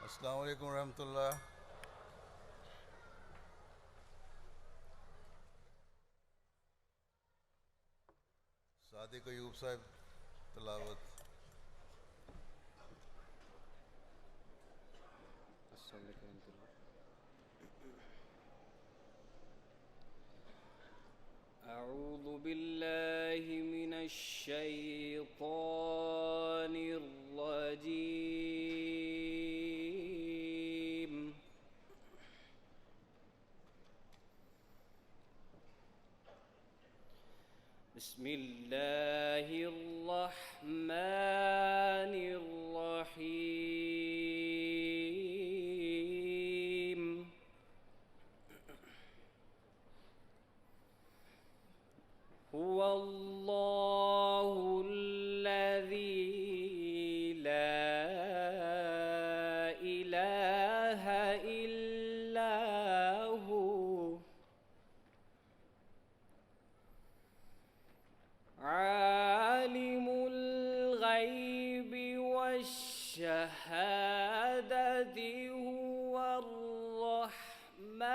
अस्सलाम वालेकुम रहमतुल्लाह। सादिक अयूब साहब तलावत। أعوذ بالله من الشيطان الرجيم. بسم الله الرحمن الرحيم. هو الله الذي لا إله إلا هو عالم الغيب والشهادة هو الرحمن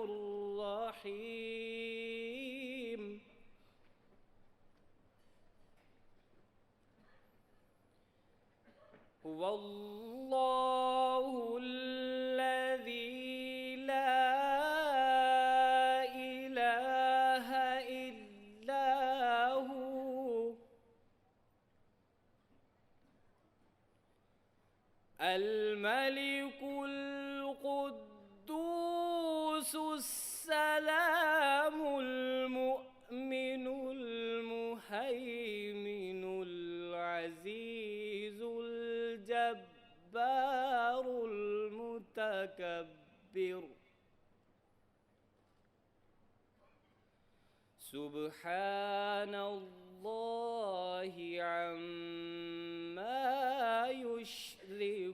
الرحيم. هو الله الذي لا إله إلا هو الملك القدوس السلام المؤمن المهيمن العزيز الجبار المتكبر. سبحان الله عما يشركون.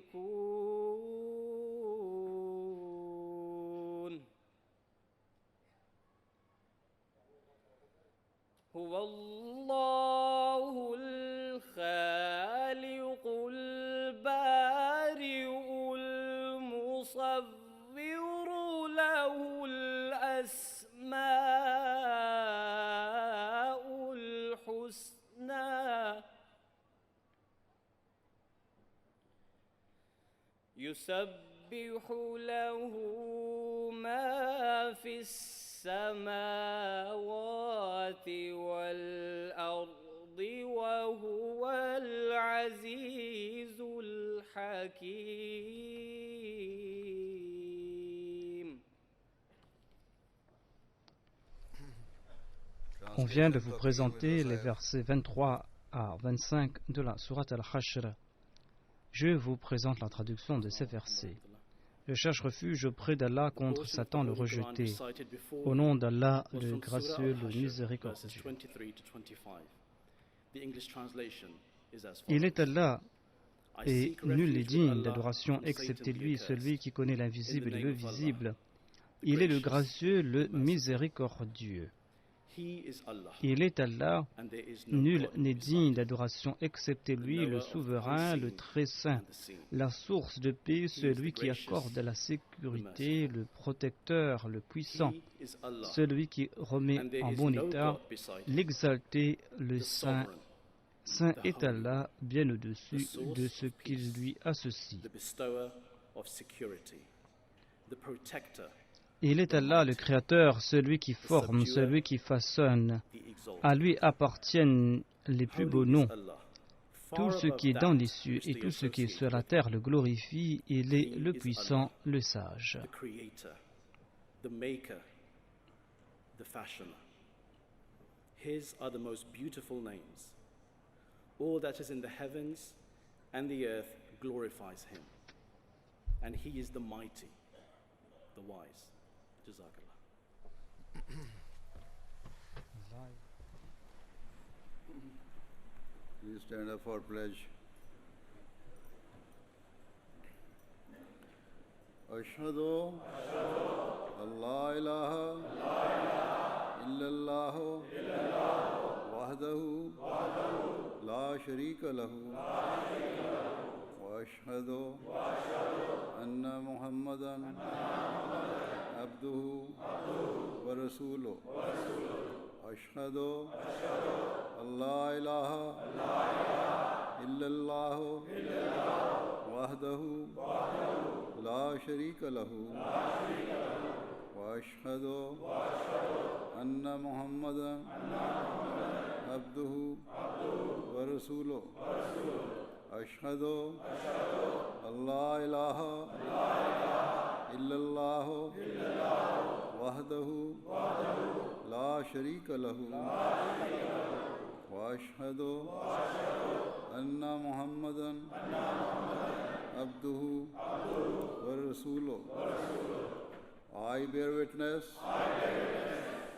هو الله الخالق البارئ المصور له الأسماء الحسنى يسبح له ما في السماوات والأرض وهو العزيز الحكيم. On vient de vous présenter les versets 23 à 25 de la sourate Al-Hashr. Je vous présente la traduction de ces versets. Je cherche refuge auprès d'Allah contre Satan le rejeté. Au nom d'Allah, le gracieux, le miséricordieux. Il est Allah et nul n'est digne d'adoration excepté lui, celui qui connaît l'invisible et le visible. Il est le gracieux, le miséricordieux. Il est Allah, nul n'est digne d'adoration excepté lui, le souverain, le très saint, la source de paix, celui qui accorde la sécurité, le protecteur, le puissant, celui qui remet en bon état, l'exalté, le saint. Saint est Allah, bien au-dessus de ce qu'il lui associe. Il est Allah le Créateur, celui qui forme, celui qui façonne. À lui appartiennent les plus beaux noms. Tout ce qui est dans les cieux et tout ce qui est sur la terre le glorifie. Il est le puissant, le sage. His are the most beautiful names. All that is in the heavens and the earth glorifies him. And he is the mighty, the wise. Jazakallah. Please stand up for pledge. Ashhadu an la ilaha illallah wahdahu la sharika lahu وأشهد أن محمدا عبده ورسوله أشهد أن لا إله إلا الله وحده لا شريك له وأشهد أن محمدا عبده ورسوله أشهد أن لا إله إلا الله وحده لا شريك له وأشهد أن محمدا عبده ورسوله I bear witness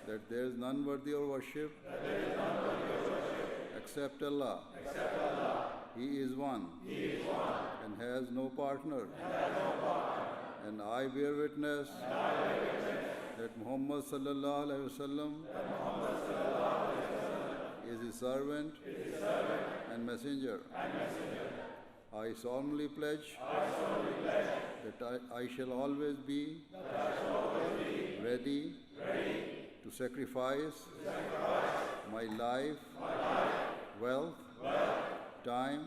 that there is none worthy of worship except Allah. He is one and has no partner. And I bear witness that Muhammad sallallahu alaihi wasallam is his servant and messenger. I solemnly pledge that I shall always be ready to sacrifice my life, wealth, time,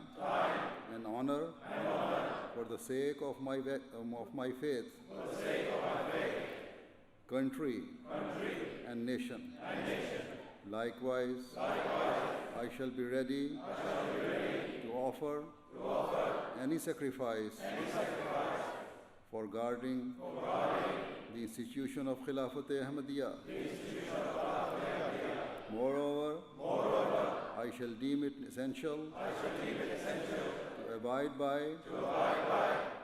and honor for the sake of my faith, country, and nation. Likewise, I shall be ready to offer any sacrifice for guarding the institution of Khilafat-e-Ahmadiyya. Moreover, I shall deem it essential to abide by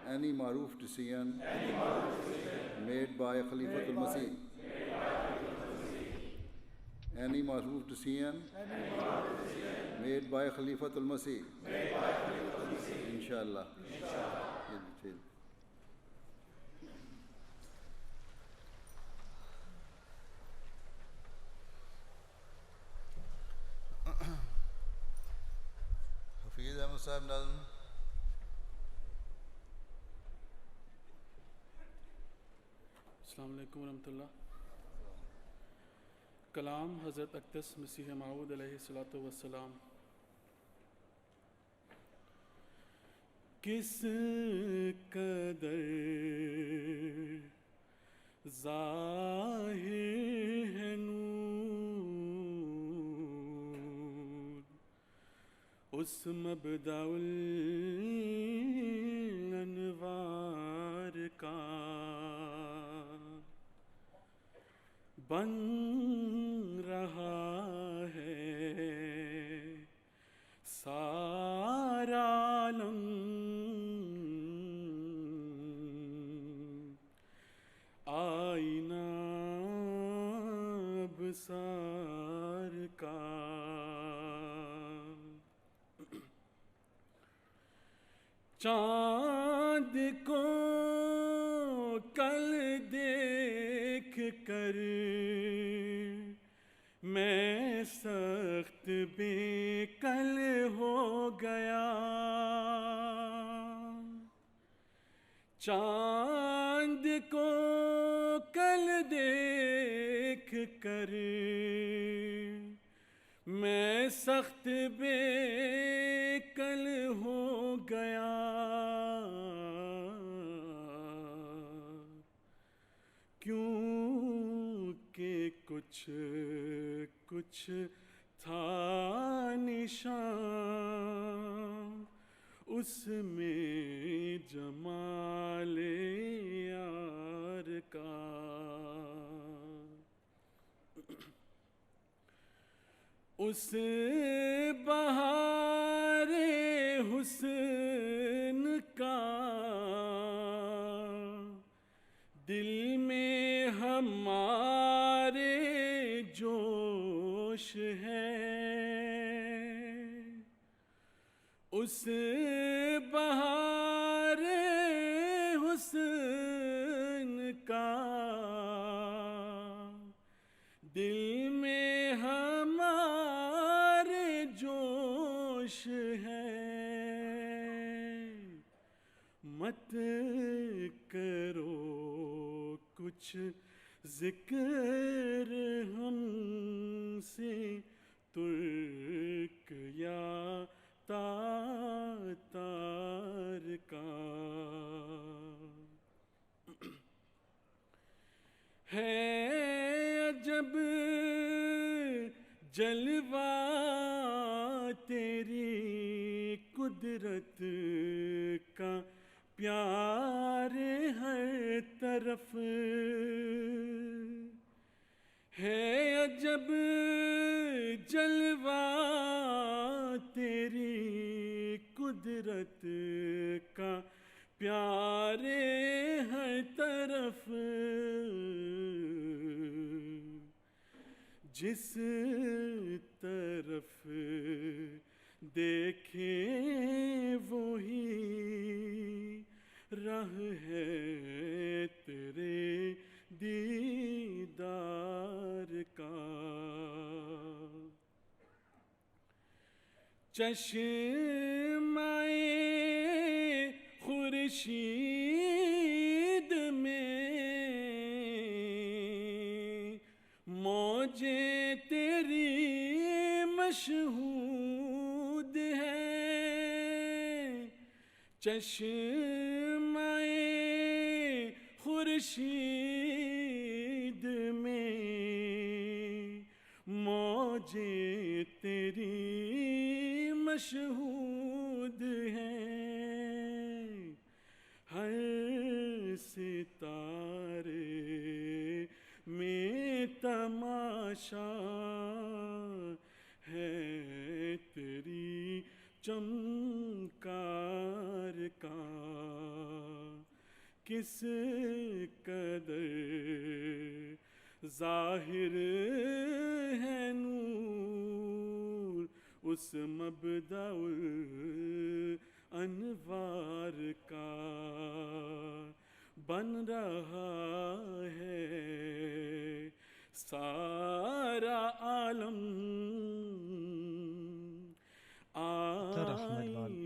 any maroof decision made by Khalifatul Masih. Any maroof decision made by Khalifatul Masih. Inshallah. حفیظ احمد صاحب ناظم. السلام علیکم ورحمۃ اللہ. کلام حضرت اقدس مسیح موعود علیہ الصلوۃ والسلام. کس قدر ظاہر ہے نور اس مبدأ الانوار کا، بن رہا ہے سارا عالم، آئینہ ابصار کا. چاند کو کل دیکھ کر میں سخت بے کل ہو گیا. چاند کو کل دیکھ کر میں سخت بے کل ہو گیا. کیونکہ کچھ تھا نشان اس میں جمال یار کا. اس بہار حسن کا دل میں ہمارے جوش ہے. اس بہار حسن کا دل میں ہمارے جوش ہے. मत करो कुछ जिक्र हमसे तुर्क या तातार का है अजब जलवा तेरी कुदरत का प्यार हर तरफ है अजब जलवा तेरी कुदरत का प्यार हर तरफ जिस तरफ देखे वही राह है तेरे दीदार का चश्माए खुर्शीद में मौजे तेरी मशहूद है चश्माए खुर्शीद में मौजे तेरी मशहूद है हर सितारे में तमाशा है तेरी चमकार का किस कदर जाहिर है नूर उस मबदाउल अनवार का बन रहा है सारा आलम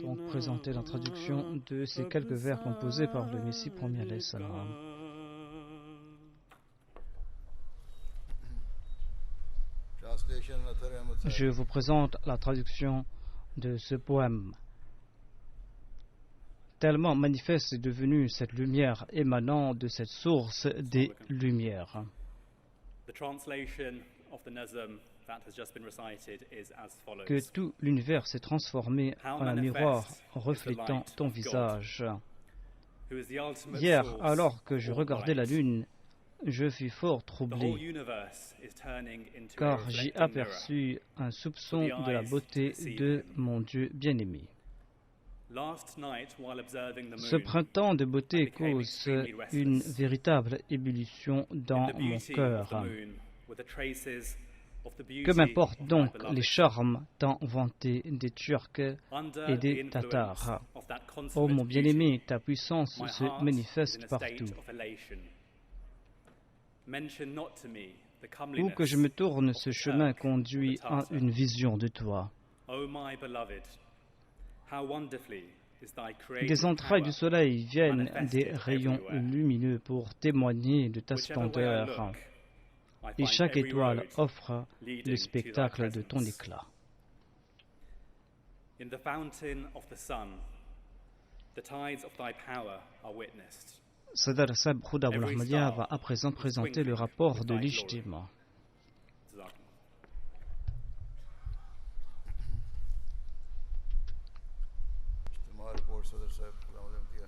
donc présenter la traduction de ces quelques vers composés par le Messie premier alayhi salam. Je vous présente la traduction de ce poème. Tellement manifeste est devenue cette lumière émanant de cette source des lumières. Que tout l'univers s'est transformé en un miroir reflétant ton visage. Hier, alors que je regardais la lune, je fus fort troublé, car j'y aperçus un soupçon de la beauté de mon Dieu bien-aimé. Ce printemps de beauté cause une véritable ébullition dans mon cœur. Que m'importent donc les charmes tant vantés des Turcs et des Tatars. Ô mon bien-aimé, ta puissance se manifeste partout. Où que je me tourne, ce chemin conduit à une vision de toi. Des entrailles du soleil viennent des rayons lumineux pour témoigner de ta splendeur. Et chaque étoile offre le spectacle de ton éclat. Sadr Sab Khuda Abul Ahmadiyya va à présent présenter le rapport de l'Ijtima.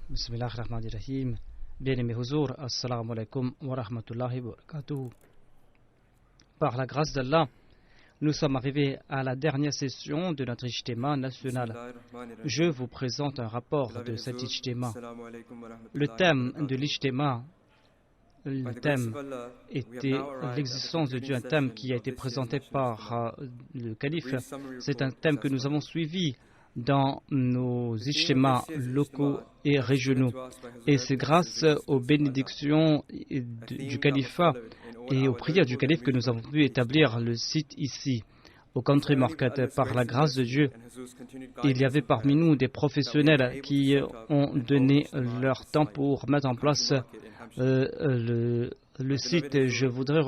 Bismillahirrahmanirrahim. Bien-aimés Huzour, assalamu alaikum wa rahmatullahi wa barakatuh. Par la grâce d'Allah, nous sommes arrivés à la dernière session de notre Ijtima national. Je vous présente un rapport de cet Ijtima. Le thème de l'Ijtima, le thème était l'existence de Dieu, un thème qui a été présenté par le calife. C'est un thème que nous avons suivi dans nos ijtimas locaux et régionaux. Et c'est grâce aux bénédictions du califat et aux prières du calife que nous avons pu établir le site ici. au country market. Par la grâce de Dieu, il y avait parmi nous des professionnels qui ont donné leur temps pour mettre en place le site. Je voudrais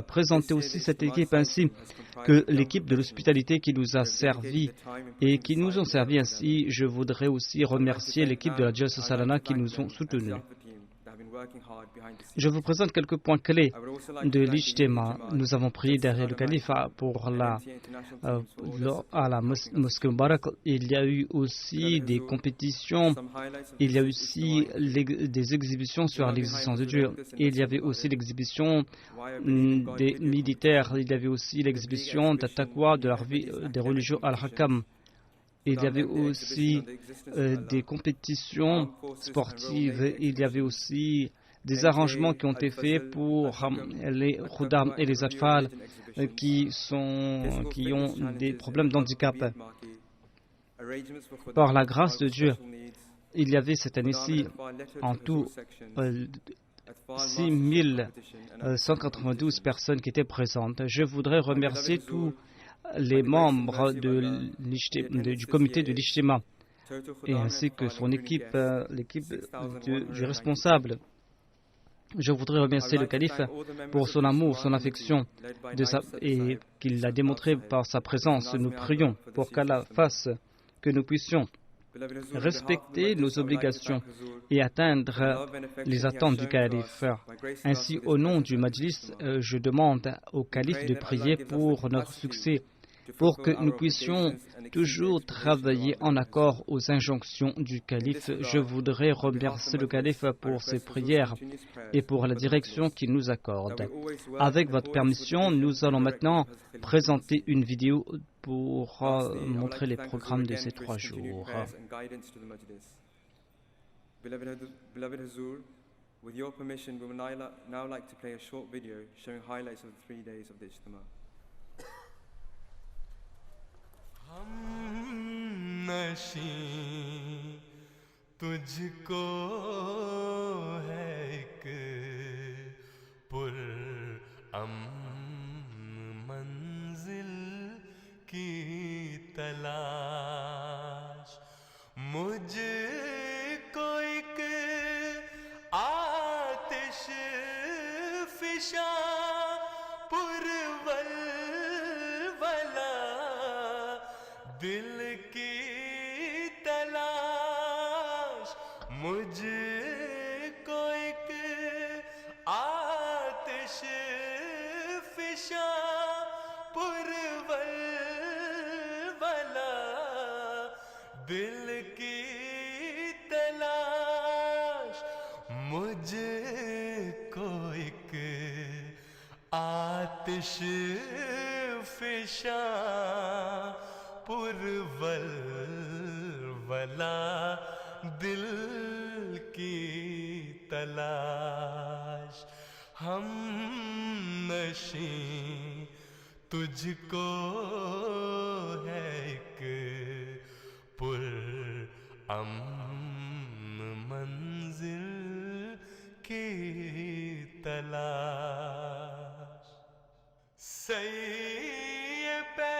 présenter aussi cette équipe ainsi que l'équipe de l'hospitalité qui nous a servi et qui nous ont servi ainsi. Je voudrais aussi remercier l'équipe de la Jalsa Salana qui nous ont soutenus. Je vous présente quelques points clés de l'Ijtima. Nous avons prié derrière le calife pour à la mosquée Mubarak. Il y a eu aussi des compétitions, il y a eu aussi des exhibitions sur l'existence de Dieu. Il y avait aussi l'exhibition des militaires, il y avait aussi l'exhibition d'At-Taqwa des religieux Al-Hakam. Il y avait aussi des compétitions sportives. Il y avait aussi des arrangements qui ont été faits pour les Khudam et les Atfal qui ont des problèmes d'handicap. Par la grâce de Dieu, il y avait cette année-ci en tout 6192 personnes qui étaient présentes. Je voudrais remercier tous les membres du comité de l'Ijtima et ainsi que son équipe, l'équipe du responsable. Je voudrais remercier le calife pour son amour, son affection et qu'il l'a démontré par sa présence. Nous prions pour qu'Allah fasse que nous puissions respecter nos obligations et atteindre les attentes du calife. Ainsi, au nom du Majlis, je demande au calife de prier pour notre succès, pour que nous puissions toujours travailler en accord aux injonctions du calife. Je voudrais remercier le calife pour ses prières et pour la direction qu'il nous accorde. Avec votre permission, nous allons maintenant présenter une vidéo pour montrer les programmes de ces 3 jours. Beloved Hazur, with your permission, we would now like to play a short video showing highlights of the 3 days of the Ijtima. हम नशीं तुझको है एक पुर मंजिल की तलाश मुझको एक आतिश फिशा दिल की तलाश मुझको एक आतिश फिशा पुरवल वाला दिल की तलाश मुझको एक आतिश फिशा पुरवल वाला दिल की तलाश हम नशीं तुझको है एक पुर मंजिल की तलाश सही पे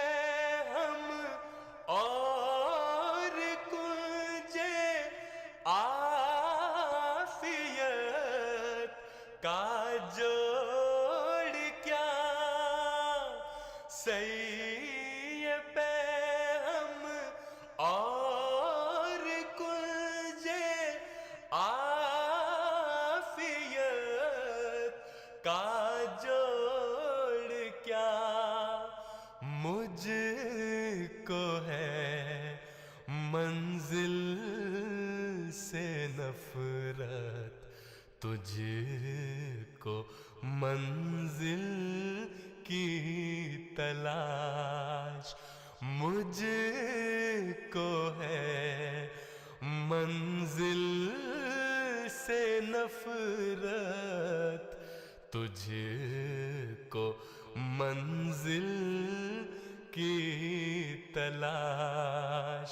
और कुंजे आफियत का जोड़ क्या सही पे हम और कुंजे आफियत का जोड़ क्या मुझको है मंजिल से नफरत तुझको मंजिल की तलाश मुझको है मंजिल से नफरत तुझको मंजिल की तलाश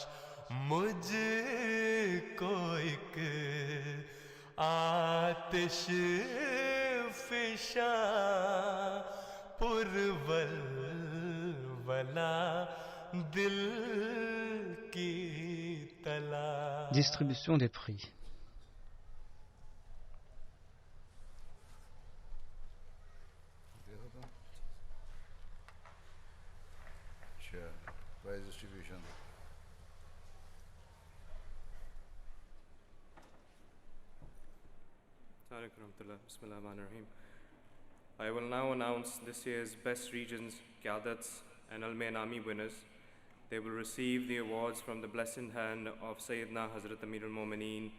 मुझको एक आतिश फिशा पुरवल तला दिल की तला. Distribution des prix. Sure. Prize distribution. Bismillahirrahmanirrahim. I will now announce this year's Best Regions, Qiyadats and Al-Mainami winners. They will receive the awards from the blessed hand of Sayyidina Hazrat Amir al-Mu'mineen,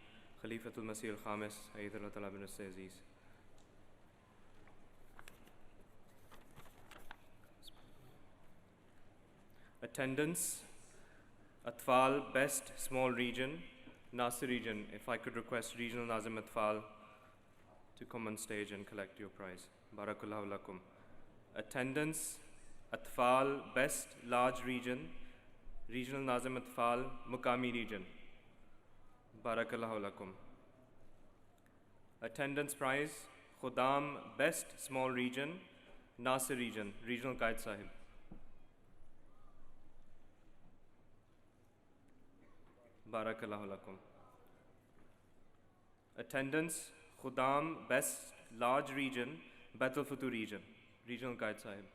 Khalifatul Masih al-Khamis, Ayyadullah Ta'ala bin Aziz. Attendance, Atfal, Best Small Region, Nasir Region. If I could request Regional Nazim Atfal to come on stage and collect your prize. Barakallahu lakum. Attendance, Atfal, Best Large Region, Regional Nazim Atfal, Mukami Region. Barakallahu lakum. Attendance prize, Khudam, Best Small Region, Nasir Region, Regional Qaid Sahib. Barakallahu lakum. Attendance, Khudam, Best Large Region, Baitul Futur Region, Regional Qaid Sahib.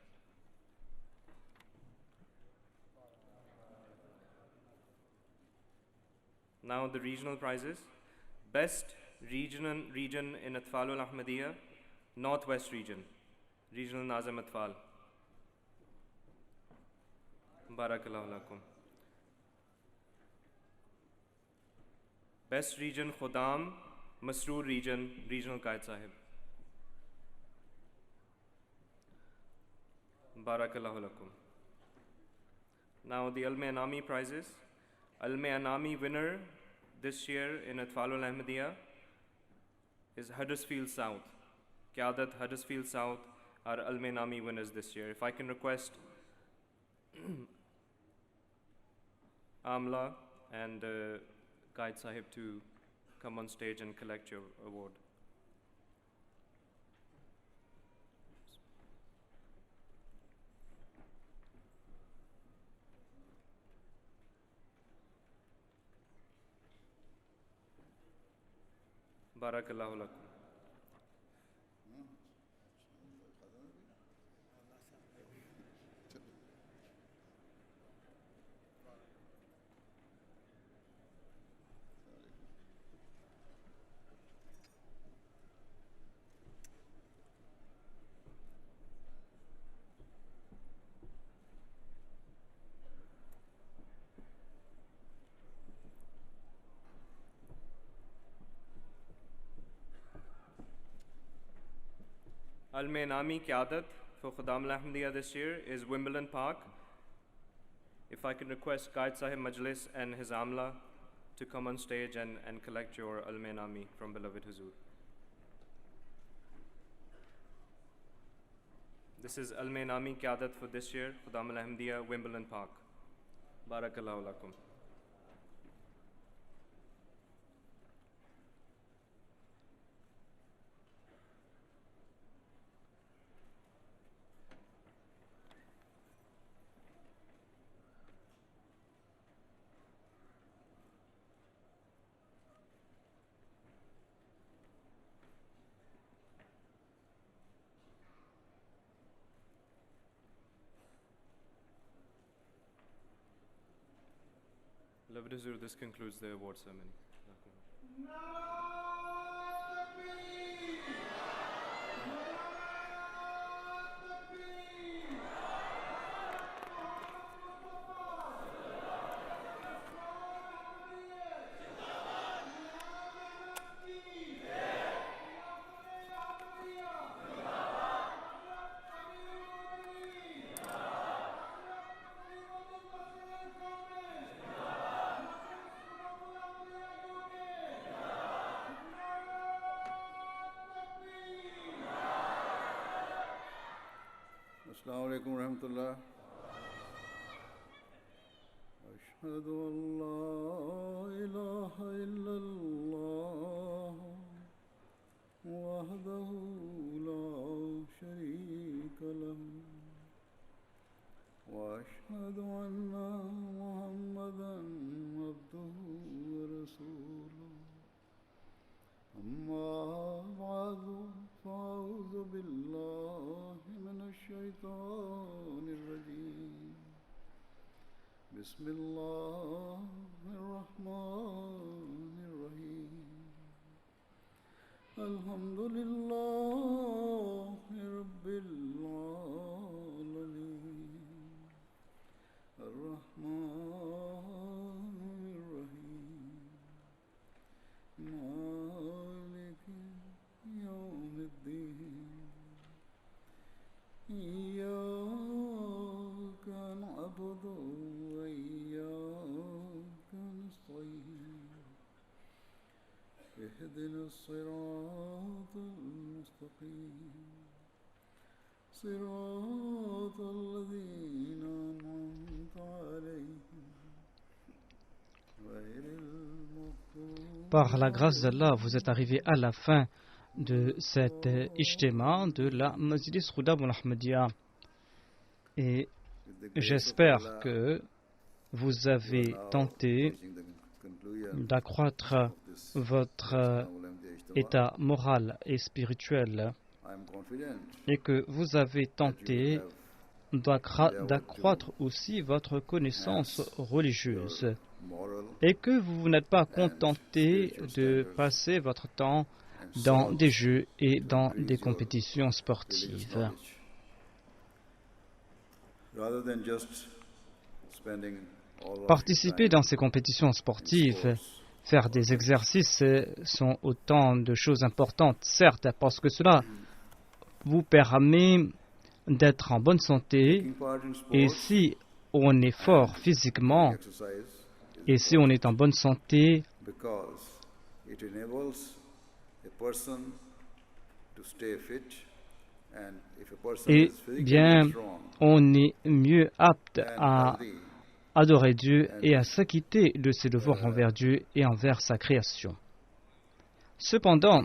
Now the regional prizes. Best region in Atfalul Ahmadiyya, Northwest Region, Regional Nazim Atfal. Barakallahu lakum. Best region Khudam, Masroor Region, Regional Qaid Sahib. Barakallahu lakum. Now the Al-Mainami prizes. Al-Mainami winner this year in Atfalul Ahmadiyya is Huddersfield South. Qiyadat Huddersfield South are Al-Mainami winners this year. If I can request Amla and Qaid Sahib to come on stage and collect your award. Barakallahu lakum. Al-Mainami Qiyadat for Khudam al-Ahmadiyya this year is Wimbledon Park. If I can request Qaid Sahib Majlis and his Amla to come on stage and collect your Al-Mainami from beloved Huzur. This is Al-Mainami Qiyadat for this year, Khudam al-Ahmadiyya, Wimbledon Park. Barakallahu lakum. Beloved Huzur, this concludes the award ceremony. Assalamu alaikum wa rahmatullah. Ashhadu an la ilaha illallah wahdahu la sharika lahu wa ashhadu الحمد لله رب العالمين الرحمن الرحيم مالك يوم الدين إياك نعبد وإياك نستعين اهدنا الصراط المستقيم صراط الذين أنعمت عليهم غير المغضوب. Par la grâce d'Allah, vous êtes arrivés à la fin de cet ijtima de la Majlis Khuddam al-Ahmadiyya. Et j'espère que vous avez tenté d'accroître votre état moral et spirituel et que vous avez tenté d'accroître aussi votre connaissance religieuse et que vous n'êtes pas contenté de passer votre temps dans des jeux et dans des compétitions sportives. Participer dans ces compétitions sportives, faire des exercices sont autant de choses importantes, certes, parce que cela vous permet d'être en bonne santé et si on est fort physiquement et si on est en bonne santé, eh bien, on est mieux apte à adorer Dieu et à s'acquitter de ses devoirs envers Dieu et envers sa création. Cependant,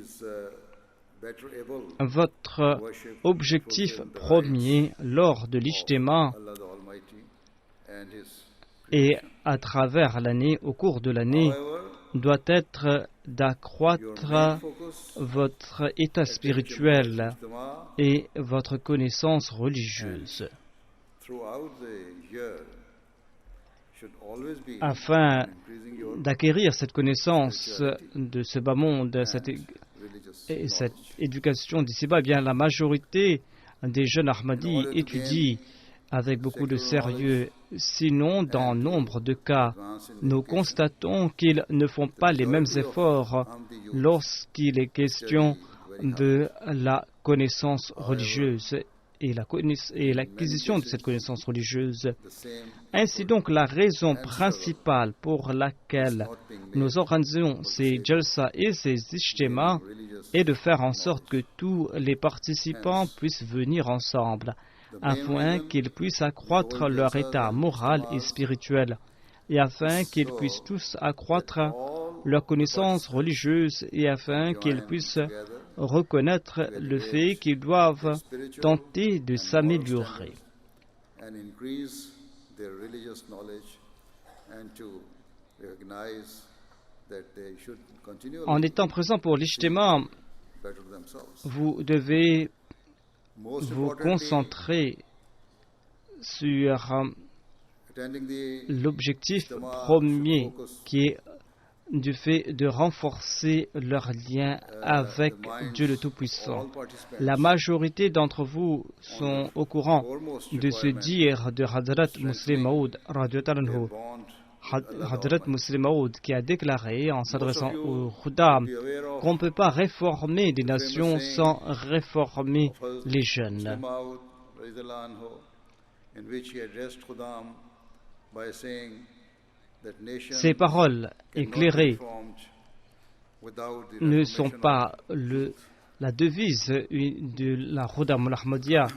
votre objectif premier lors de l'ijtima et à travers l'année, au cours de l'année, doit être d'accroître votre état spirituel et votre connaissance religieuse, afin d'acquérir cette connaissance de ce bas monde, cette éducation d'ici-bas. Bien, la majorité des jeunes Ahmadis étudient avec beaucoup de sérieux. Sinon, dans nombre de cas, nous constatons qu'ils ne font pas les mêmes efforts lorsqu'il est question de la connaissance religieuse et l'acquisition de cette connaissance religieuse. Ainsi donc, la raison principale pour laquelle nous organisons ces jalsa et ces ijtima est de faire en sorte que tous les participants puissent venir ensemble, afin qu'ils puissent accroître leur état moral et spirituel, et afin qu'ils puissent tous accroître leur connaissance religieuse, et afin qu'ils puissent reconnaître le fait qu'ils doivent tenter de s'améliorer. En étant présent pour l'ijtima, vous devez vous concentrer sur l'objectif premier qui est du fait de renforcer leur lien avec Dieu le Tout-Puissant. La majorité d'entre vous sont au courant de ce dire de Hadrat Muslim Maud, Hadrat Muslim Maud, qui a déclaré en s'adressant au Khuddam qu'on ne peut pas réformer des nations sans réformer les jeunes. Ces paroles éclairées ne sont pas la devise de la Khuddam al-Ahmadiyya,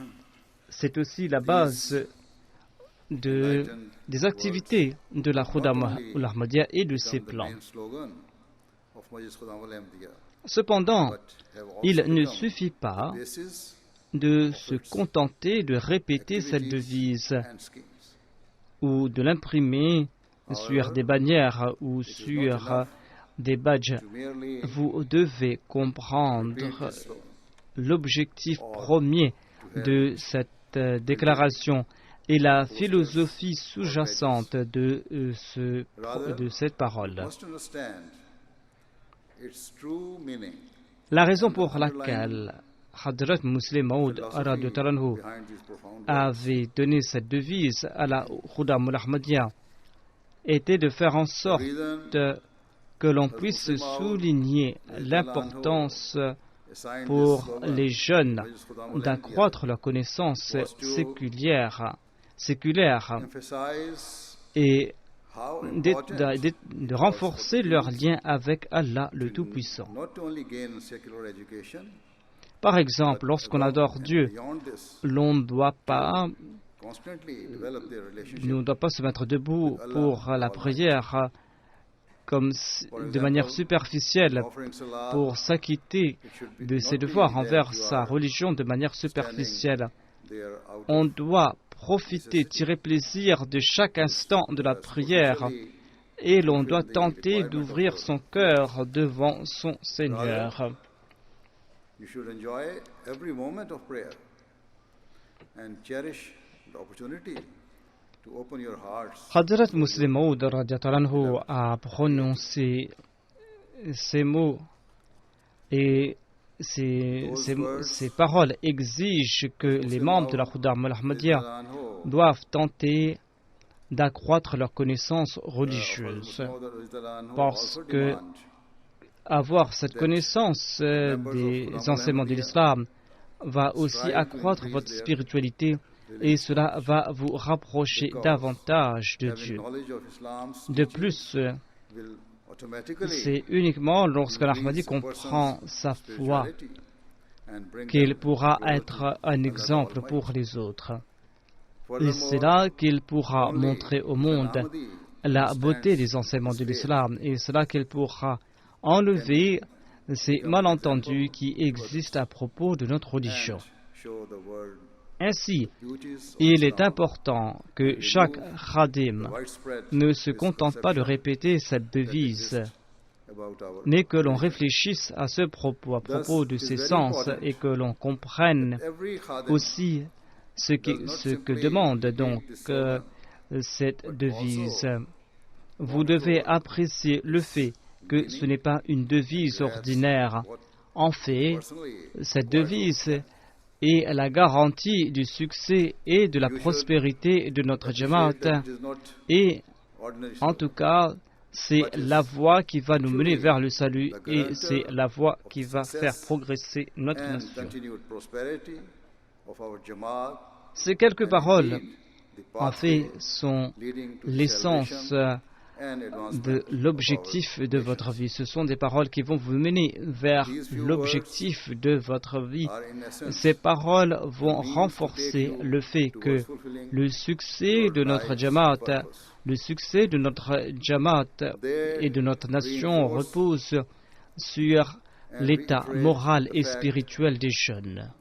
c'est aussi la base des activités de la Khuddam al-Ahmadiyya et de ses plans. Cependant, il ne suffit pas de se contenter de répéter cette devise ou de l'imprimer sur des bannières ou sur des badges. Vous devez comprendre l'objectif premier de cette déclaration et la philosophie sous-jacente de cette parole. La raison pour laquelle Hadrat Muslim Maud avait donné cette devise à la Khuddam al-Ahmadiyya était de faire en sorte que l'on puisse souligner l'importance pour les jeunes d'accroître leur connaissance séculaire et de renforcer leur lien avec Allah le Tout-Puissant. Par exemple, lorsqu'on adore Dieu, l'on ne doit pas se mettre debout pour la prière comme de manière superficielle, pour s'acquitter de ses devoirs envers sa religion de manière superficielle. On doit profiter, tirer plaisir de chaque instant de la prière et l'on doit tenter d'ouvrir son cœur devant son Seigneur. You should enjoy every moment of prayer and cherish the opportunity to open your hearts. Hadrat Muslim Maud a prononcé ces mots et ces paroles exigent que les membres de la Khuddam al-Ahmadiyya doivent tenter d'accroître leur connaissance religieuse, parce que avoir cette connaissance des enseignements de l'islam va aussi accroître votre spiritualité et cela va vous rapprocher davantage de Dieu. De plus, c'est uniquement lorsque l'Ahmadi comprend sa foi qu'il pourra être un exemple pour les autres. Et c'est là qu'il pourra montrer au monde la beauté des enseignements de l'islam et c'est là qu'il pourra enlever ces malentendus qui existent à propos de notre religion. Ainsi, il est important que chaque khadim ne se contente pas de répéter cette devise, mais que l'on réfléchisse à ce propos, à propos de ses sens, et que l'on comprenne aussi ce que demande donc cette devise. Vous devez apprécier le fait que ce n'est pas une devise ordinaire. En fait, cette devise est la garantie du succès et de la prospérité de notre Jamaat. Et en tout cas, c'est la voie qui va nous mener vers le salut et c'est la voie qui va faire progresser notre nation. Ces quelques paroles, en fait, sont l'essence de l'objectif de votre vie. Ce sont des paroles qui vont vous mener vers l'objectif de votre vie. Ces paroles vont renforcer le fait que le succès de notre Jamaat, le succès de notre Jamaat et de notre nation repose sur l'état moral et spirituel des jeunes.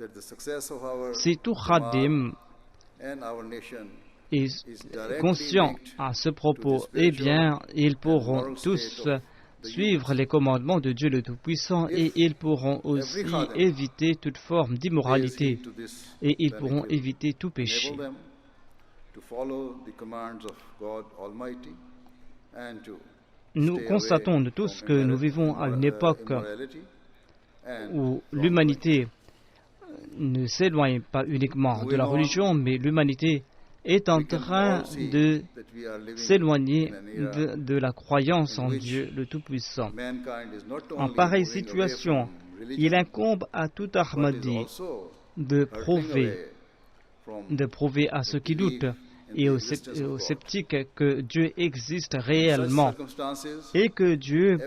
Si tout khadim est conscient à ce propos, eh bien, ils pourront tous suivre les commandements de Dieu le Tout-Puissant et ils pourront aussi éviter toute forme d'immoralité et ils pourront éviter tout péché. Nous constatons de tous que nous vivons à une époque où l'humanité ne s'éloigne pas uniquement de la religion, mais l'humanité est en train de s'éloigner de la croyance en Dieu le Tout-Puissant. En pareille situation, il incombe à tout Ahmadi de prouver à ceux qui doutent et aux sceptiques que Dieu existe réellement et que Dieu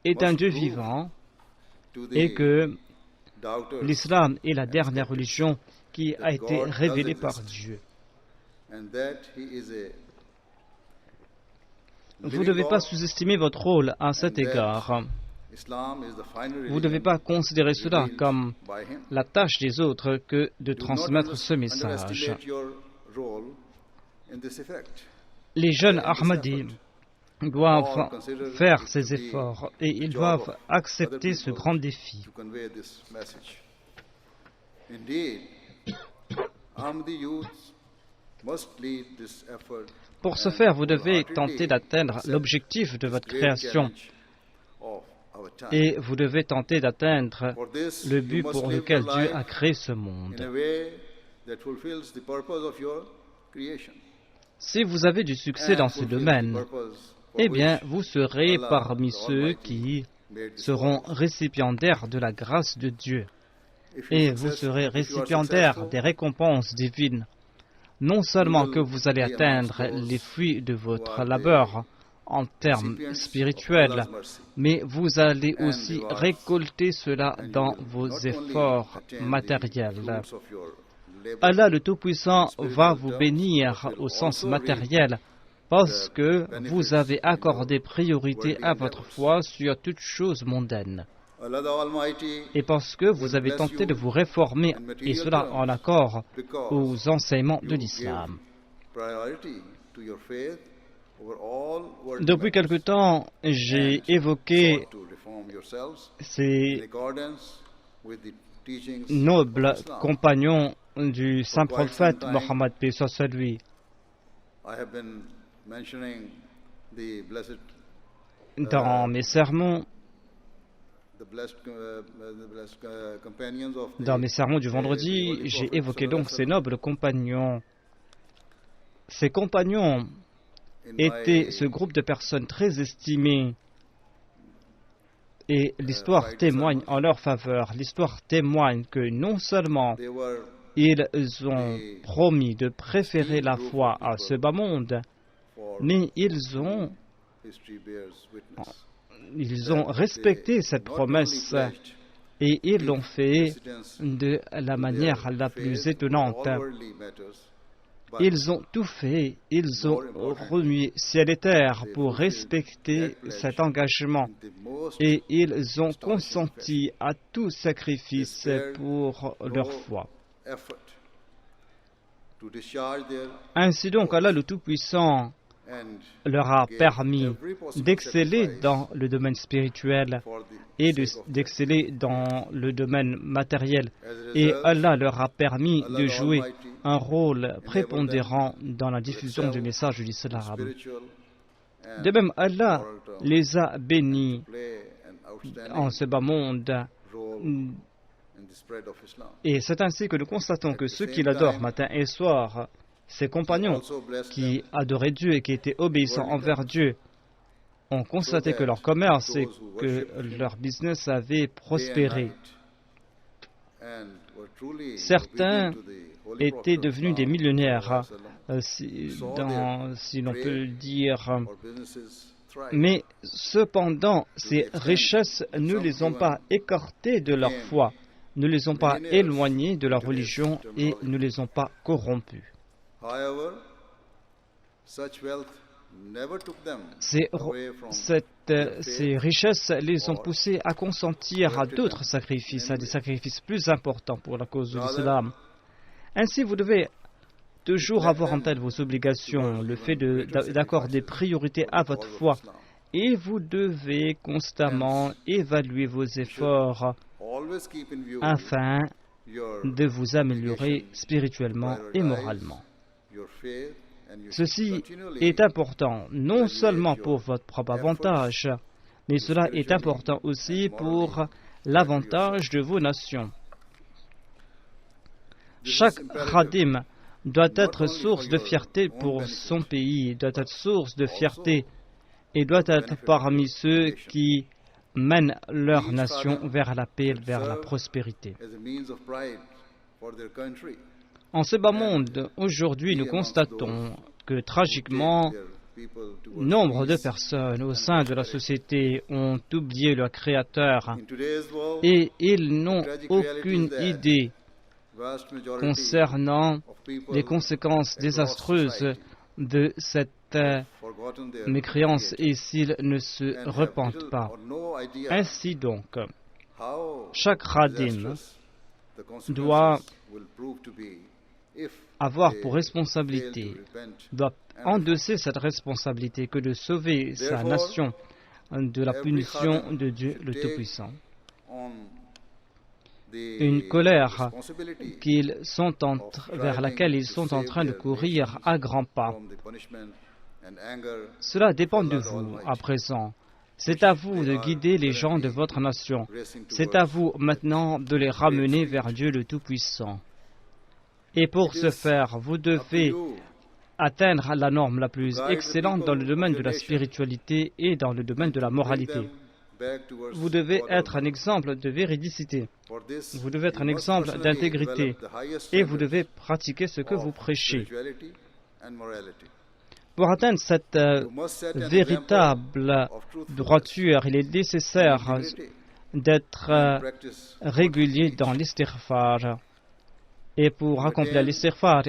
est un Dieu vivant et que l'islam est la dernière religion qui a été révélée par Dieu. Vous ne devez pas sous-estimer votre rôle à cet égard. Vous ne devez pas considérer cela comme la tâche des autres que de transmettre ce message. Les jeunes Ahmadis doivent faire ces efforts et ils doivent accepter ce grand défi. Pour ce faire, vous devez tenter d'atteindre l'objectif de votre création. et vous devez tenter d'atteindre For this, le you but must pour live lequel your Dieu life a créé ce in monde. a way that fulfills the purpose of your creation. Si vous avez du succès dans ce domaine, eh bien, vous serez parmi ceux qui seront récipiendaires de la grâce de Dieu. Et vous serez récipiendaires des récompenses divines. Non seulement que vous allez atteindre les fruits de votre labeur en termes spirituels, mais vous allez aussi récolter cela dans vos efforts matériels. Allah le Tout-Puissant va vous bénir au sens matériel parce que vous avez accordé priorité à votre foi sur toute chose mondaine. Et parce que vous avez tenté de vous réformer, et cela en accord aux enseignements de l'islam. Depuis quelque temps, j'ai évoqué ces nobles compagnons du saint prophète Mohammed paix soit sur lui. Dans mes sermons, du vendredi, j'ai évoqué donc ces nobles compagnons. Ces compagnons étaient ce groupe de personnes très estimées et l'histoire témoigne en leur faveur. L'histoire témoigne que non seulement ils ont promis de préférer la foi à ce bas monde, mais ils ont respecté cette promesse et ils l'ont fait de la manière la plus étonnante. Ils ont tout fait, ils ont remué ciel et terre pour respecter cet engagement et ils ont consenti à tout sacrifice pour leur foi. Ainsi donc, Allah le Tout-Puissant leur a permis d'exceller dans le domaine spirituel et d'exceller dans le domaine matériel. Et Allah leur a permis de jouer un rôle prépondérant dans la diffusion du message de l'islam. De même, Allah les a bénis en ce bas monde. Et c'est ainsi que nous constatons que ceux qui l'adorent matin et soir, ses compagnons qui adoraient Dieu et qui étaient obéissants envers Dieu, ont constaté que leur commerce et que leur business avait prospéré. Certains étaient devenus des millionnaires, si l'on peut le dire. Mais cependant, ces richesses ne les ont pas écartés de leur foi, ne les ont pas éloignés de leur religion et ne les ont pas corrompus. Ces richesses les ont poussés à consentir à d'autres sacrifices, à des sacrifices plus importants pour la cause de l'islam. Ainsi, vous devez toujours avoir en tête vos obligations, le fait d'accorder priorité à votre foi, et vous devez constamment évaluer vos efforts afin de vous améliorer spirituellement et moralement. Ceci est important non seulement pour votre propre avantage, mais cela est important aussi pour l'avantage de vos nations. Chaque khadim doit être source de fierté pour son pays, doit être source de fierté et doit être parmi ceux qui mènent leur nation vers la paix, vers la prospérité. En ce bas monde, aujourd'hui, nous constatons que tragiquement, nombre de personnes au sein de la société ont oublié leur Créateur et ils n'ont aucune idée concernant les conséquences désastreuses de cette mécréance et s'ils ne se repentent pas. Ainsi donc, chaque khadim doit avoir pour responsabilité, doit endosser cette responsabilité que de sauver sa nation de la punition de Dieu le Tout-Puissant. Une colère vers laquelle ils sont en train de courir à grands pas. Cela dépend de vous à présent. C'est à vous de guider les gens de votre nation. C'est à vous maintenant de les ramener vers Dieu le Tout-Puissant. Et pour ce faire, vous devez atteindre la norme la plus excellente dans le domaine de la spiritualité et dans le domaine de la moralité. Vous devez être un exemple de véridicité. Vous devez être un exemple d'intégrité. Et vous devez pratiquer ce que vous prêchez. Pour atteindre cette véritable droiture, il est nécessaire d'être régulier dans l'istighfar. Et pour accomplir l'istighfar,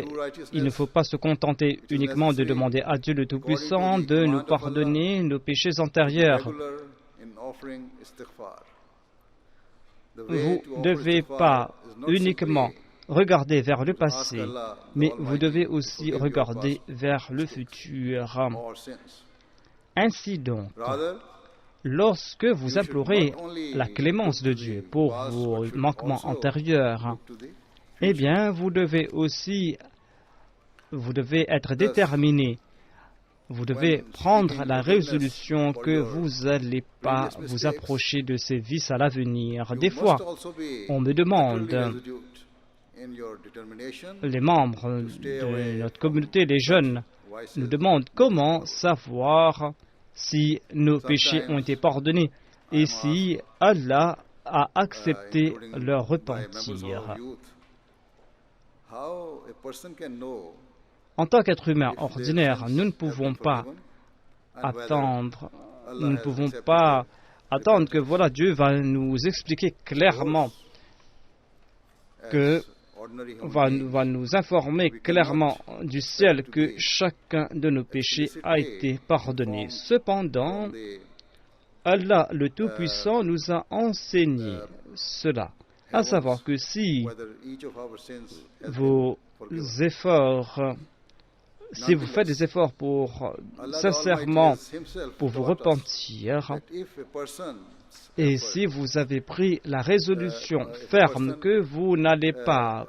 il ne faut pas se contenter uniquement de demander à Dieu le Tout-Puissant de nous pardonner nos péchés antérieurs. Vous ne devez pas uniquement regarder vers le passé, mais vous devez aussi regarder vers le futur. Ainsi donc, lorsque vous implorez la clémence de Dieu pour vos manquements antérieurs, eh bien, vous devez être déterminé. Vous devez prendre la résolution que vous n'allez pas vous approcher de ces vices à l'avenir. Des fois, on me demande, les membres de notre communauté, les jeunes, nous demandent comment savoir si nos péchés ont été pardonnés et si Allah a accepté leur repentir. En tant qu'être humain ordinaire, nous ne pouvons pas attendre que voilà, Dieu va nous expliquer clairement, va nous informer clairement du ciel que chacun de nos péchés a été pardonné. Cependant, Allah le Tout-Puissant nous a enseigné cela, à savoir que si vous faites des efforts sincèrement pour vous repentir, et si vous avez pris la résolution ferme que vous n'allez pas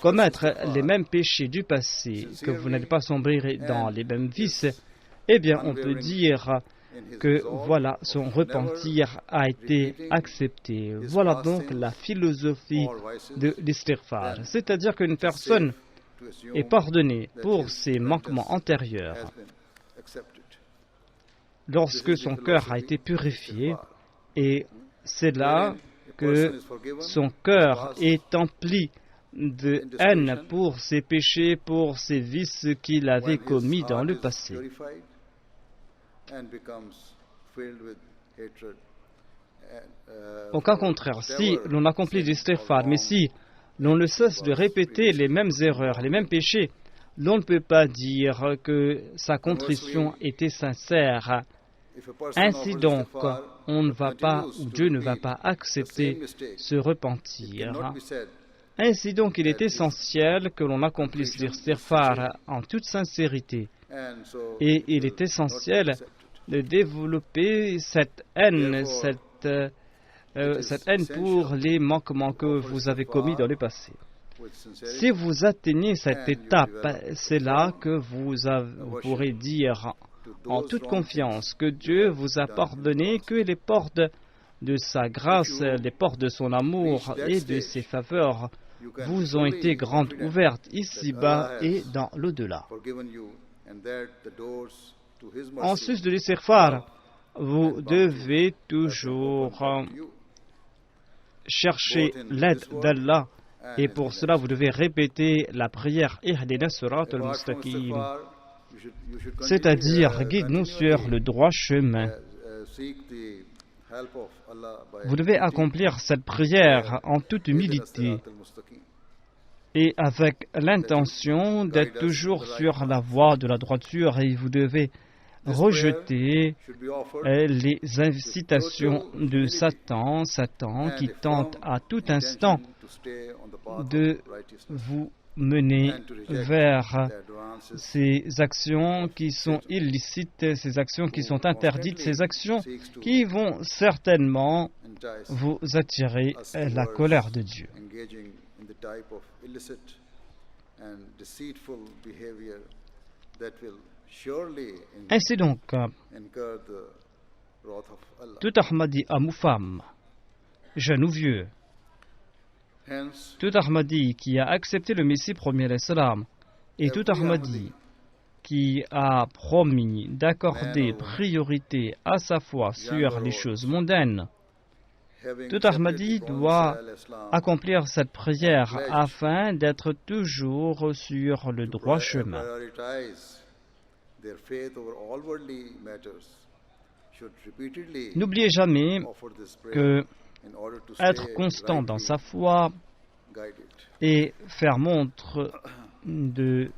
commettre les mêmes péchés du passé, que vous n'allez pas sombrer dans les mêmes vices, eh bien on peut dire que voilà, son repentir a été accepté. Voilà donc la philosophie de l'istighfar. C'est-à-dire qu'une personne est pardonnée pour ses manquements antérieurs lorsque son cœur a été purifié, et c'est là que son cœur est empli de haine pour ses péchés, pour ses vices qu'il avait commis dans le passé. Au cas contraire, si l'on accomplit l'istighfar, mais si l'on ne cesse de répéter les mêmes erreurs, les mêmes péchés, l'on ne peut pas dire que sa contrition était sincère. Ainsi donc, on ne va pas, ou Dieu ne va pas accepter ce repentir. Ainsi donc, il est essentiel que l'on accomplisse l'istighfar en toute sincérité. Et il est essentiel de développer cette haine pour les manquements que vous avez commis dans le passé. Si vous atteignez cette étape, c'est là que vous pourrez dire en toute confiance que Dieu vous a pardonné, que les portes de sa grâce, les portes de son amour et de ses faveurs vous ont été grandes ouvertes ici-bas et dans l'au-delà. En sus de l'istighfar, vous devez toujours chercher l'aide d'Allah, et pour cela vous devez répéter la prière Ihdina Siratal Mustaqim, c'est-à-dire guide-nous sur le droit chemin. Vous devez accomplir cette prière en toute humilité et avec l'intention d'être toujours sur la voie de la droiture, et vous devez rejeter les incitations de Satan qui tente à tout instant de vous mener vers ces actions qui sont illicites, ces actions qui sont interdites, ces actions qui vont certainement vous attirer la colère de Dieu. Ainsi donc, wrath of Allah. tout Ahmadi, homme ou femme, jeune ou vieux, Hence, tout Ahmadi qui a accepté le Messie premier l'Islam, et tout every Ahmadi qui a promis d'accorder Man or woman, priorité à sa foi young sur or les old, choses mondaines, having tout accepted Ahmadi the promised doit al-Islam, accomplir cette prière pledge afin d'être toujours sur le droit chemin. prioritize their faith over all worldly matters, should repeatedly N'oubliez jamais offer this prayer que in order to être stay constant dans rightly sa foi guided. et faire montre de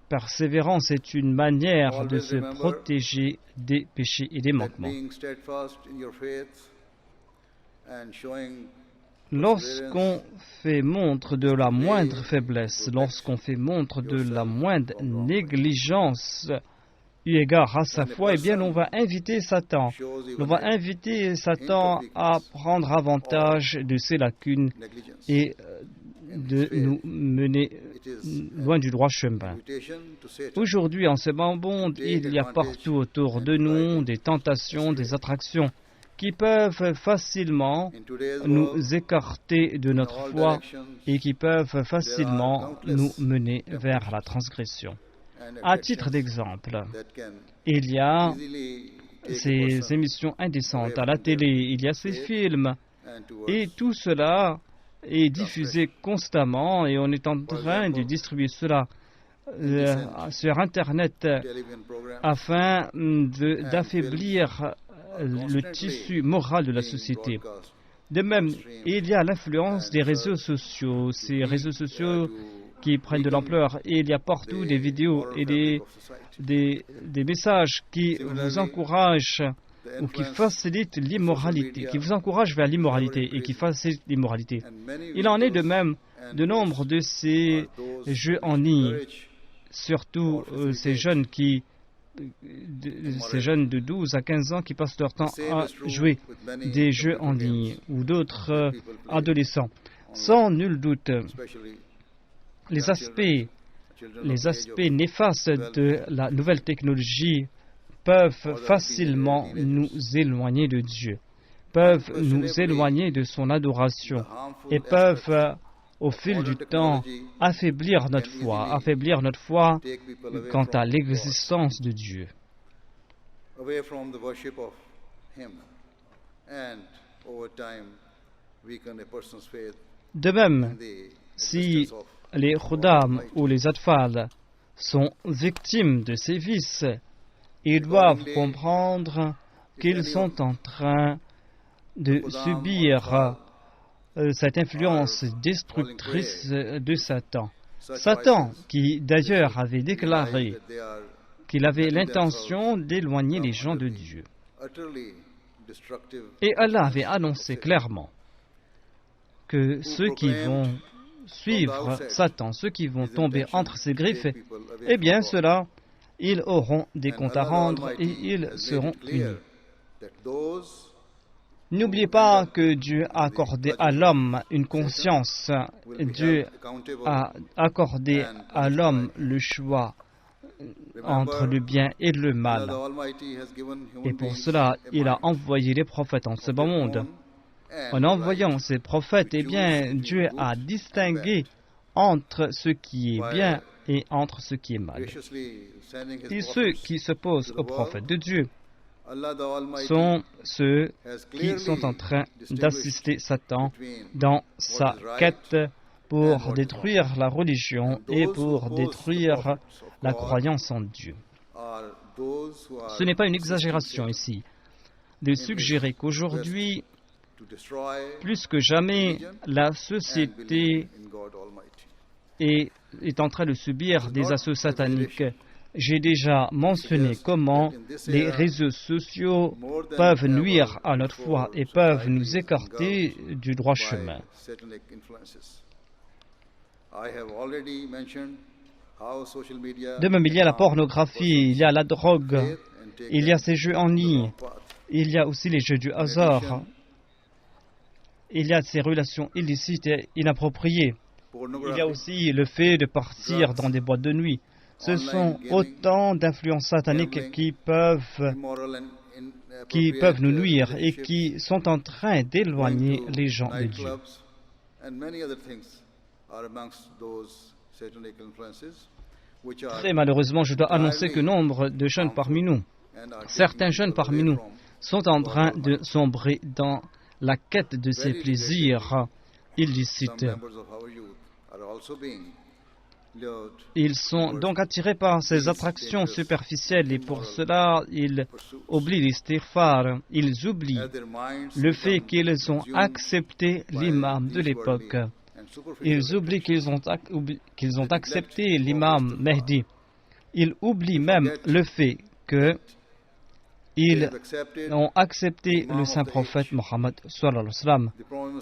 persévérance est une manière de Always se remember protéger des péchés et des that manquements. being steadfast in your faith and showing Lorsqu'on fait montre de la moindre faiblesse, lorsqu'on fait montre de la moindre négligence eu égard à sa foi, eh bien on va inviter Satan. shows On even va inviter Satan à prendre avantage de ses lacunes negligence. et de nous mener It is loin du droit chemin. invitation to Satan Aujourd'hui, en ce bas monde, il y a partout autour de nous des tentations, des attractions qui peuvent facilement in today's world, nous écarter de in notre all foi directions, et qui peuvent facilement nous mener vers la transgression. and À titre affections d'exemple, that can il y a easily take a ces person émissions indécentes à la télé, il y a ces films, and towards et tout cela est diffusé constamment et on est en train de distribuer cela sur Internet television programs afin d'affaiblir le tissu moral de la société. broadcast De même, il y a l'influence des réseaux sociaux, ces réseaux sociaux qui prennent de l'ampleur, et il y a partout des vidéos et des messages qui vous encouragent ou qui facilitent l'immoralité, qui vous encouragent vers l'immoralité et qui facilitent l'immoralité. Il en est de même de nombre de ces jeux en ligne, surtout ces jeunes de 12 à 15 ans qui passent leur temps à jouer des jeux en ligne ou d'autres adolescents. Sans nul doute, les aspects néfastes de la nouvelle technologie peuvent facilement nous éloigner de Dieu, peuvent nous éloigner de son adoration et peuvent, au fil du temps, affaiblir notre foi quant à l'existence de Dieu. away from the worship of Him, and over time weaken a person's faith De même, in the si existence of les khuddam ou les atfal sont victimes de ces vices, ils doivent comprendre qu'ils sont en train de subir cette influence destructrice de Satan. Satan, qui d'ailleurs avait déclaré that they are qu'il avait l'intention d'éloigner les gens de Dieu. utterly destructive. Et Allah avait annoncé clairement que ceux qui vont suivre Satan, ceux qui vont tomber entre ses griffes, eh bien ceux-là, ils auront des comptes à rendre et ils seront punis. That those N'oubliez pas que Dieu a accordé à l'homme une conscience. Dieu a accordé à l'homme le choix entre le bien et le mal. Et pour cela, il a envoyé les prophètes en ce bas monde. En envoyant ces prophètes, eh bien, Dieu a distingué entre ce qui est bien et entre ce qui est mal. Et ceux qui s'opposent aux prophètes de Dieu sont ceux qui sont en train d'assister Satan dans sa quête pour détruire la religion et pour détruire la croyance en Dieu. Ce n'est pas une exagération ici de suggérer qu'aujourd'hui, plus que jamais, la société est en train de subir des assauts sataniques. J'ai déjà mentionné comment les réseaux sociaux peuvent nuire à notre foi et peuvent nous écarter du droit chemin. De même, il y a la pornographie, il y a la drogue, il y a ces jeux en ligne, il y a aussi les jeux du hasard, il y a ces relations illicites et inappropriées. Il y a aussi le fait de partir dans des boîtes de nuit. Ce sont autant d'influences sataniques qui peuvent nous nuire et qui sont en train d'éloigner les gens de Dieu. Très malheureusement, je dois annoncer que nombre de jeunes parmi nous, certains jeunes parmi nous, sont en train de sombrer dans la quête de ces plaisirs illicites. Ils sont donc attirés par ces attractions superficielles et pour cela, ils oublient l'istighfar. Ils oublient le fait qu'ils ont accepté l'imam de l'époque. Ils oublient qu'ils ont accepté l'imam Mahdi. Ils oublient même le fait qu'ils ont accepté le saint prophète Mohammed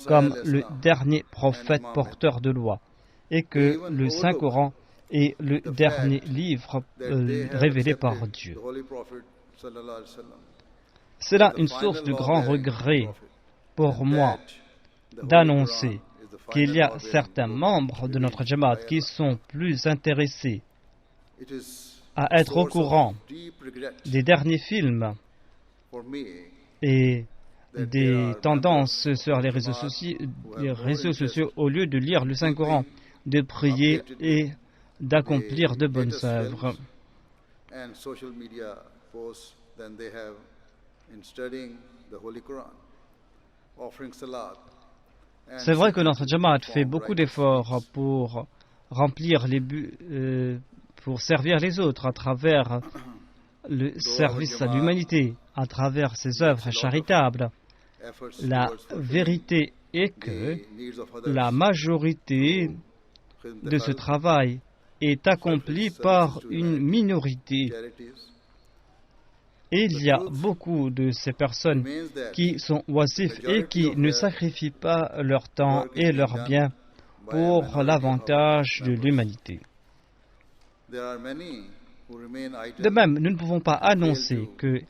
comme le dernier prophète porteur de loi et que le Saint-Coran est le dernier livre révélé par Dieu. C'est là une source de grand regret pour moi d'annoncer qu'il y a certains membres de notre Jamaat qui sont plus intéressés à être au courant des derniers films et des tendances sur les réseaux sociaux au lieu de lire le Saint-Coran, de prier et d'accomplir de bonnes œuvres. C'est vrai que notre Jamaat fait beaucoup d'efforts pour remplir les buts, pour servir les autres à travers le service à l'humanité, à travers ses œuvres charitables. La vérité est que la majorité de ce travail est accompli par une minorité. Et il y a beaucoup de ces personnes qui sont oisifs et qui ne sacrifient pas leur temps et leurs biens pour l'avantage de l'humanité. De même, nous ne pouvons pas annoncer que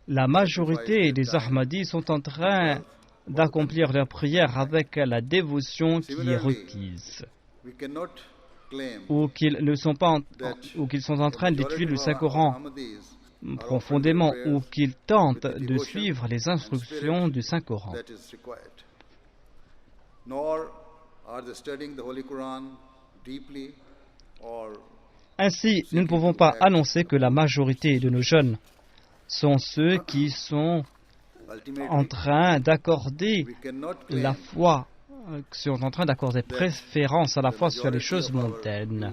la majorité des Ahmadis sont en train d'accomplir leurs prières avec la dévotion qui est requise, ou qu'ils sont en train d'étudier le Saint-Coran profondément, ou qu'ils tentent de suivre les instructions du Saint-Coran. Ainsi, nous ne pouvons pas annoncer que la majorité de nos jeunes sont ceux qui sont en train d'accorder la foi, qui sont en train d'accorder préférence à la foi sur les choses mondaines.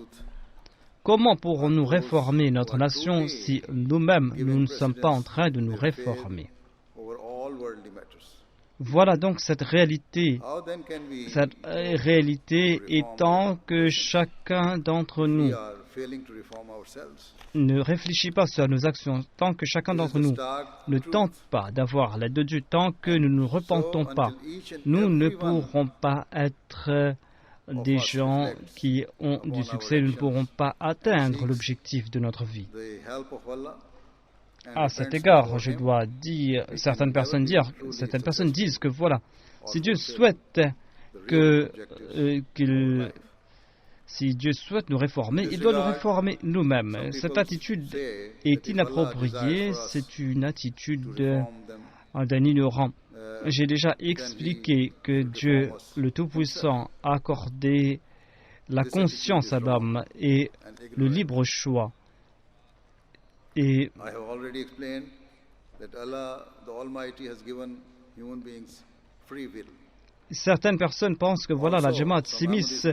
Comment pourrons-nous réformer notre nation si nous-mêmes, nous ne sommes pas en train de nous réformer? Voilà donc cette réalité. Cette réalité étant que chacun d'entre nous ne réfléchit pas sur nos actions, tant que chacun d'entre nous ne tente pas d'avoir l'aide de Dieu, tant que nous ne nous repentons pas, nous ne pourrons pas être des gens qui ont du succès, nous ne pourrons pas atteindre l'objectif de notre vie. À cet égard, je dois dire, certaines personnes disent que voilà, si Dieu souhaite si Dieu souhaite nous réformer, il doit nous réformer nous-mêmes. Cette attitude est inappropriée, c'est une attitude d'un ignorant. J'ai déjà expliqué que Dieu, le Tout-Puissant, a accordé la conscience à l'homme et le libre choix. Et certaines personnes pensent que voilà, la Jamaat s'immisce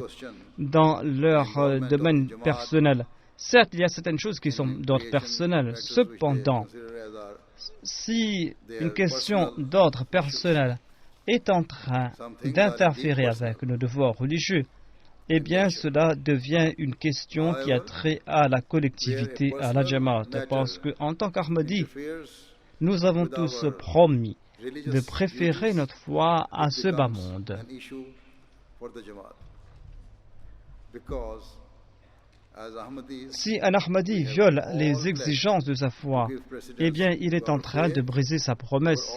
dans leur domaine personnel. Certes, il y a certaines choses qui sont d'ordre personnel. Cependant, si une question d'ordre personnel est en train d'interférer avec nos devoirs religieux, eh bien, cela devient une question qui a trait à la collectivité, à la Jamaat. Parce qu'en tant qu'Ahmadi, nous avons tous promis de préférer notre foi à ce bas monde. Si un Ahmadi viole les exigences de sa foi, eh bien, il est en train de briser sa promesse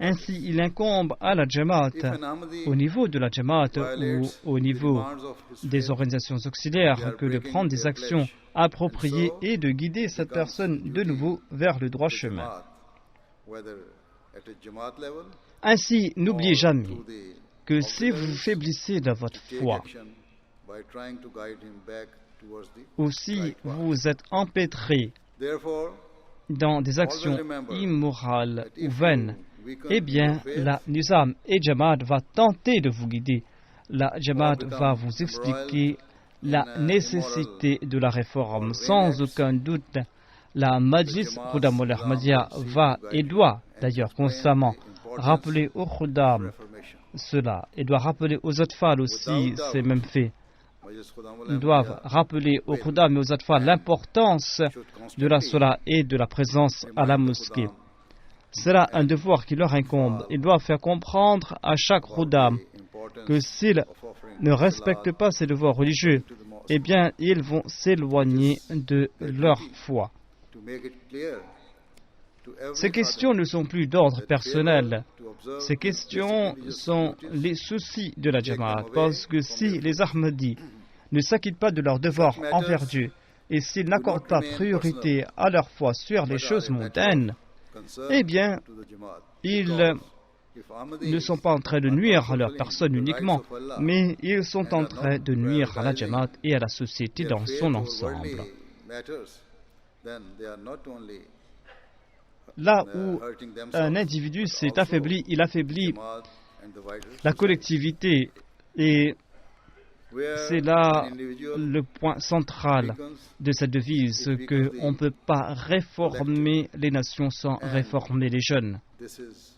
Ainsi, il incombe à la Jamaat, If an Ahmadi au niveau de la Jamaat ou violates au the niveau demands of his des faith, organisations they auxiliaires, are que de breaking prendre des their actions pledge. appropriées And so, et de guider cette becomes personne de duty nouveau vers le droit of the chemin. Jamaat, whether at a Jamaat level Ainsi, n'oubliez or jamais through the que si vous auxiliaries, faiblissez dans votre take foi, action by trying to guide him back towards the ou si right path. vous êtes empêtré Therefore, dans des actions always remember immorales that ou if vaines, you weaken eh bien, your faith, la Nizam et Jamaat va tenter de vous guider. La Jamaat va vous expliquer la nécessité de la réforme. Sans aucun doute, la Majlis Khudam al-Ahmadiyya va et doit d'ailleurs constamment rappeler aux Khudam reformation. cela et doit rappeler aux Atfal aussi ces mêmes faits. Majlis Khudam Ils doivent al-Ahmadiyya rappeler aux Khudam et aux Atfal l'importance de la Salah et de la présence à la mosquée. C'est là un devoir qui leur incombe. Ils doivent faire comprendre à chaque Khudam que s'ils ne respectent pas ces devoirs religieux, eh bien, ils vont s'éloigner de leur foi. to make it clear to every Ces questions ne sont plus d'ordre father personnel. to observe Ces questions the sont duties les soucis de la Jamaat, parce que si les Ahmadis ne s'acquittent pas de leurs devoirs envers Dieu, et s'ils n'accordent pas priorité à leur foi sur les choses mondaines, concerned eh bien, to the Jamaat. ils If Ahmadis ne sont pas en train de nuire à leur fulfilling personne the uniquement, rights of Allah mais ils sont en train de nuire à la prioritizing Jamaat et à la société their dans faith son over ensemble. worldly matters, then they are not only Là où hurting themselves, un individu but s'est also affaibli, il affaiblit Jamaat and the wider la society. collectivité, et Where c'est là an individual le point central weakens de cette devise, qu'on ne peut pas réformer les nations sans réformer les jeunes. this is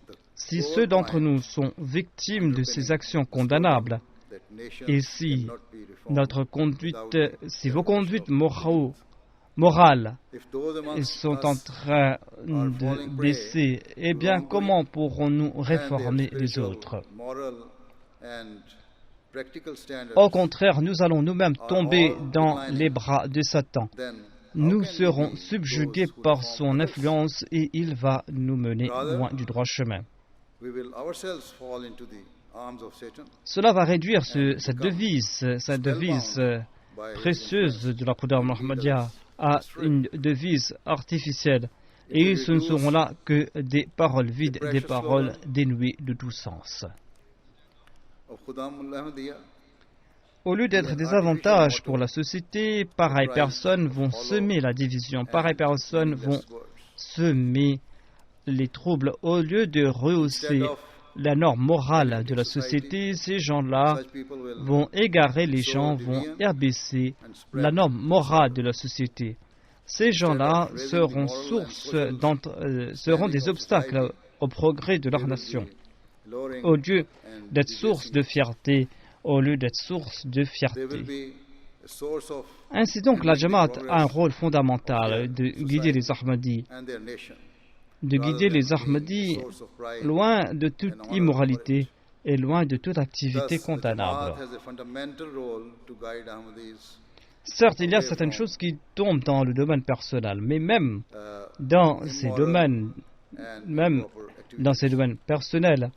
the Si core ceux d'entre point nous sont victimes de ces actions condamnables, that nations et si cannot be reformed notre conduite, without si vos conduites morales if those amongst sont en us train de baisser, eh bien, comment pourrons-nous and réformer their les spiritual, autres? moral and practical standards, Au contraire, nous allons nous-mêmes tomber dans les bras de Satan. then how Nous can we serons be subjugués those who par reform son others? influence et il va nous mener Rather, loin du droit chemin. We will ourselves fall into the arms of Satan Cela va réduire cette devise by his précieuse influence. de la Khudam al-Ahmadiyya à une devise artificielle. Et ce ne seront là que des paroles vides, des paroles dénuées de tout sens. Of Khudam al-Ahmadiyya, Au lieu d'être des avantages pour la société, pareilles personnes vont semer la division, pareilles personnes vont semer les troubles. Au lieu de rehausser la norme morale de la société, ces gens-là such people will vont égarer les gens, vont abaisser la norme morale de la société. Ces gens-là seront seront des obstacles au progrès de leur nation. lowering Au lieu and d'être source de fierté, au lieu d'être source de they will fierté. be a source of Ainsi donc, la Jamaat a un rôle fondamental de guider les Ahmadis, and their nation, de guider les rather than being Ahmadis a source of pride. loin de toute immoralité et loin de toute activité Thus, the condamnable. Jamaat has a fundamental role to guide Ahmadis Certes, il y a certaines choses qui tombent dans le domaine personnel, mais même dans ces domaines, dans ces domaines personnels,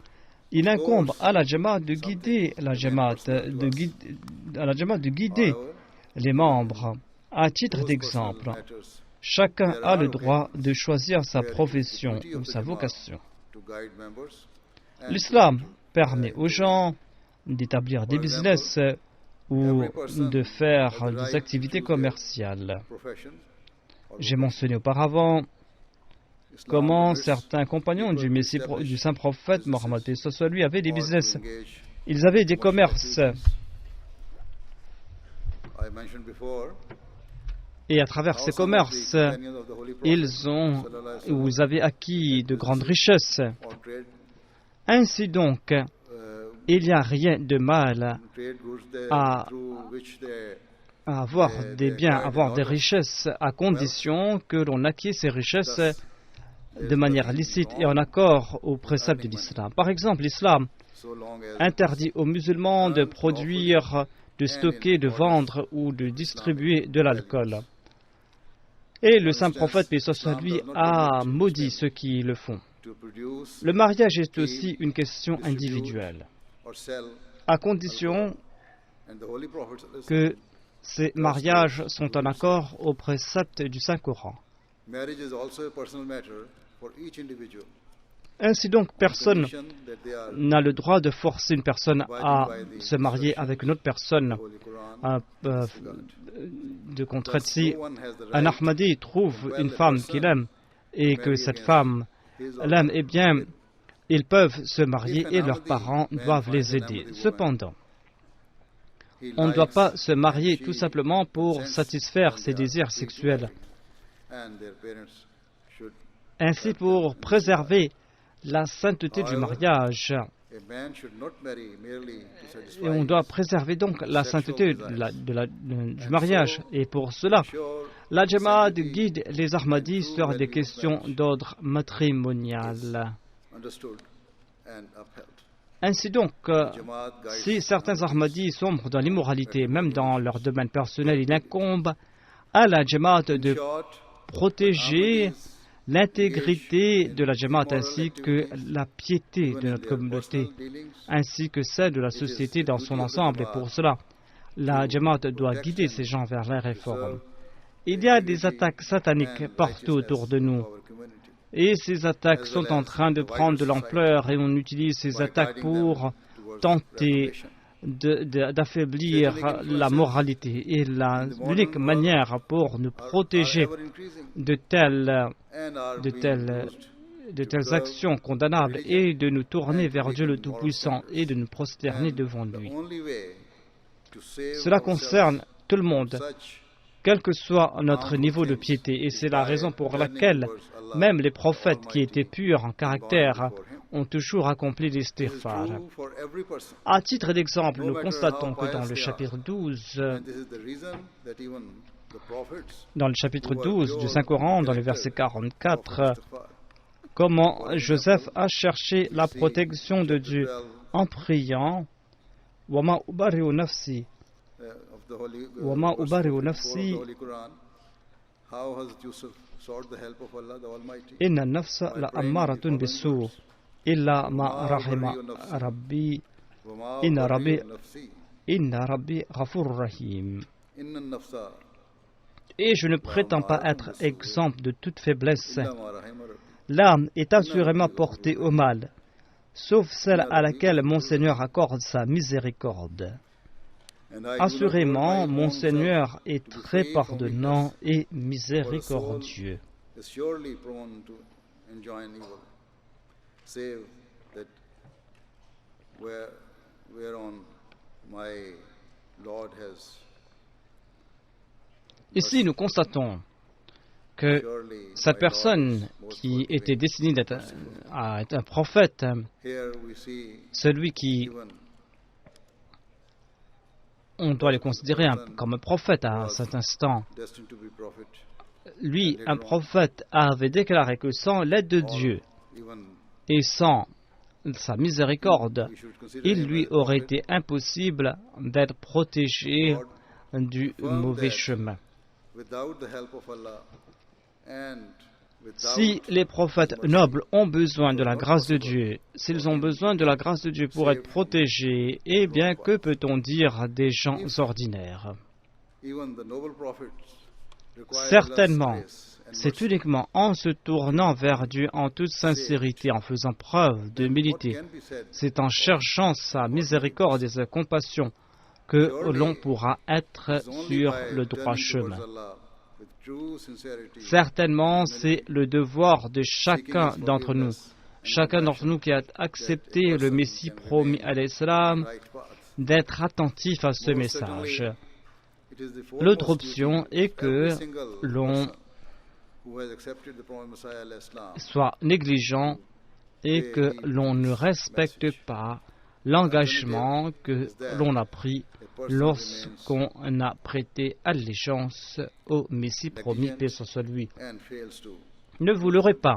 il incombe à la Jamaat de guider la Jamaat, de guider les membres. À titre d'exemple, chacun a le droit de choisir sa profession ou sa vocation. L'islam permet aux gens d'établir des business ou de faire des activités commerciales. J'ai mentionné auparavant comment certains compagnons du saint prophète Mohammed lui avaient des business. Ils avaient des commerces. Et à travers ces commerces, ils avaient acquis de grandes richesses. Ainsi donc, il n'y a rien de mal à avoir des biens, avoir des richesses, à condition que l'on acquiert ces richesses de manière licite et en accord aux préceptes de l'islam. Par exemple, l'islam interdit aux musulmans de produire, de stocker, de vendre ou de distribuer de l'alcool. Et le saint prophète, paix soit sur lui, a maudit ceux qui le font. to produce Le mariage est aussi une question individuelle, or sell, à condition and the Holy Prophet que ces mariages sont en accord aux préceptes du Saint-Coran. marriage is also a personal matter for each individual. Ainsi donc, personne Condition that they are n'a le droit de forcer une personne à se marier avec une autre personne. Holy Quran. De contraire, si No one has the un right Ahmadi trouve une femme qu'il aime et que cette femme his or l'aime, her eh bien, ils peuvent se marier et leurs parents doivent les aider. Cependant, he on ne doit likes pas se marier she tout simplement pour consents satisfaire and ses they are désirs free to sexuels. marry. And their parents should Ainsi, pour préserver la sainteté du mariage, a man should not marry merely to satisfy et on doit his préserver donc la sainteté du mariage. Et pour cela, sure la Jamaat sanctity guide les Ahmadis sur des questions d'ordre matrimonial. understood and upheld. Ainsi donc, Jamaat guides si certains Ahmadis sombrent dans l'immoralité, même dans leur domaine personnel, il incombe à la Jamaat de short, protéger Ahmadis l'intégrité de la Jamaat immoral ainsi que activities, la piété even de in notre their communauté, personal dealings. ainsi que celle de la société dans son ensemble. Et pour cela, la Jamaat doit guider ces gens vers la réforme. Il y a des attaques sataniques partout autour de nous. Our community. Et ces attaques sont en train de prendre de l'ampleur et on utilise ces attaques pour tenter d'affaiblir la moralité. Et l'unique manière pour nous protéger de telles actions condamnables est de nous tourner vers Dieu le Tout-Puissant et de nous prosterner devant lui. Cela concerne tout le monde, quel que soit notre niveau de piété. Et c'est la raison pour laquelle même les prophètes qui étaient purs en caractère ont toujours accompli l'istighfar. À titre d'exemple, nous constatons que dans le chapitre 12, du Saint-Coran, dans le verset 44, comment Joseph a cherché la protection de Dieu en priant « Wama ubari'u nafsi » وَمَا أُبَرِّئُ نَفْسِي إِنَّ النَّفْسَ لَأَمَّارَةٌ بِالسُّوءِ إِلَّا مَا رَحِمَ رَبِّي إِنَّ رَبِّي غَفُورٌ رَحِيمٌ. Et je ne prétends pas être exempt de toute faiblesse. L'âme est assurément portée au mal, sauf celle à laquelle mon Seigneur accorde sa miséricorde. Assurément, mon Seigneur est très pardonnant et miséricordieux. Ici, nous constatons que cette personne qui était destinée à être un prophète, celui qui on doit le considérer comme un prophète à cet instant. Lui, un prophète, avait déclaré que sans l'aide de Dieu et sans sa miséricorde, il lui aurait été impossible d'être protégé du mauvais chemin. Si les prophètes nobles ont besoin de la grâce de Dieu, s'ils ont besoin de la grâce de Dieu pour être protégés, eh bien, que peut-on dire des gens ordinaires? Certainement, c'est uniquement en se tournant vers Dieu en toute sincérité, en faisant preuve d'humilité, c'est en cherchant sa miséricorde et sa compassion que l'on pourra être sur le droit chemin. Certainement, c'est le devoir de chacun d'entre nous qui a accepté le Messie promis à l'Islam, d'être attentif à ce message. L'autre option est que l'on soit négligent et que l'on ne respecte pas l'engagement que l'on a pris lorsqu'on a prêté allégeance au Messie promis, paix soit lui. Ne vous leurrez pas.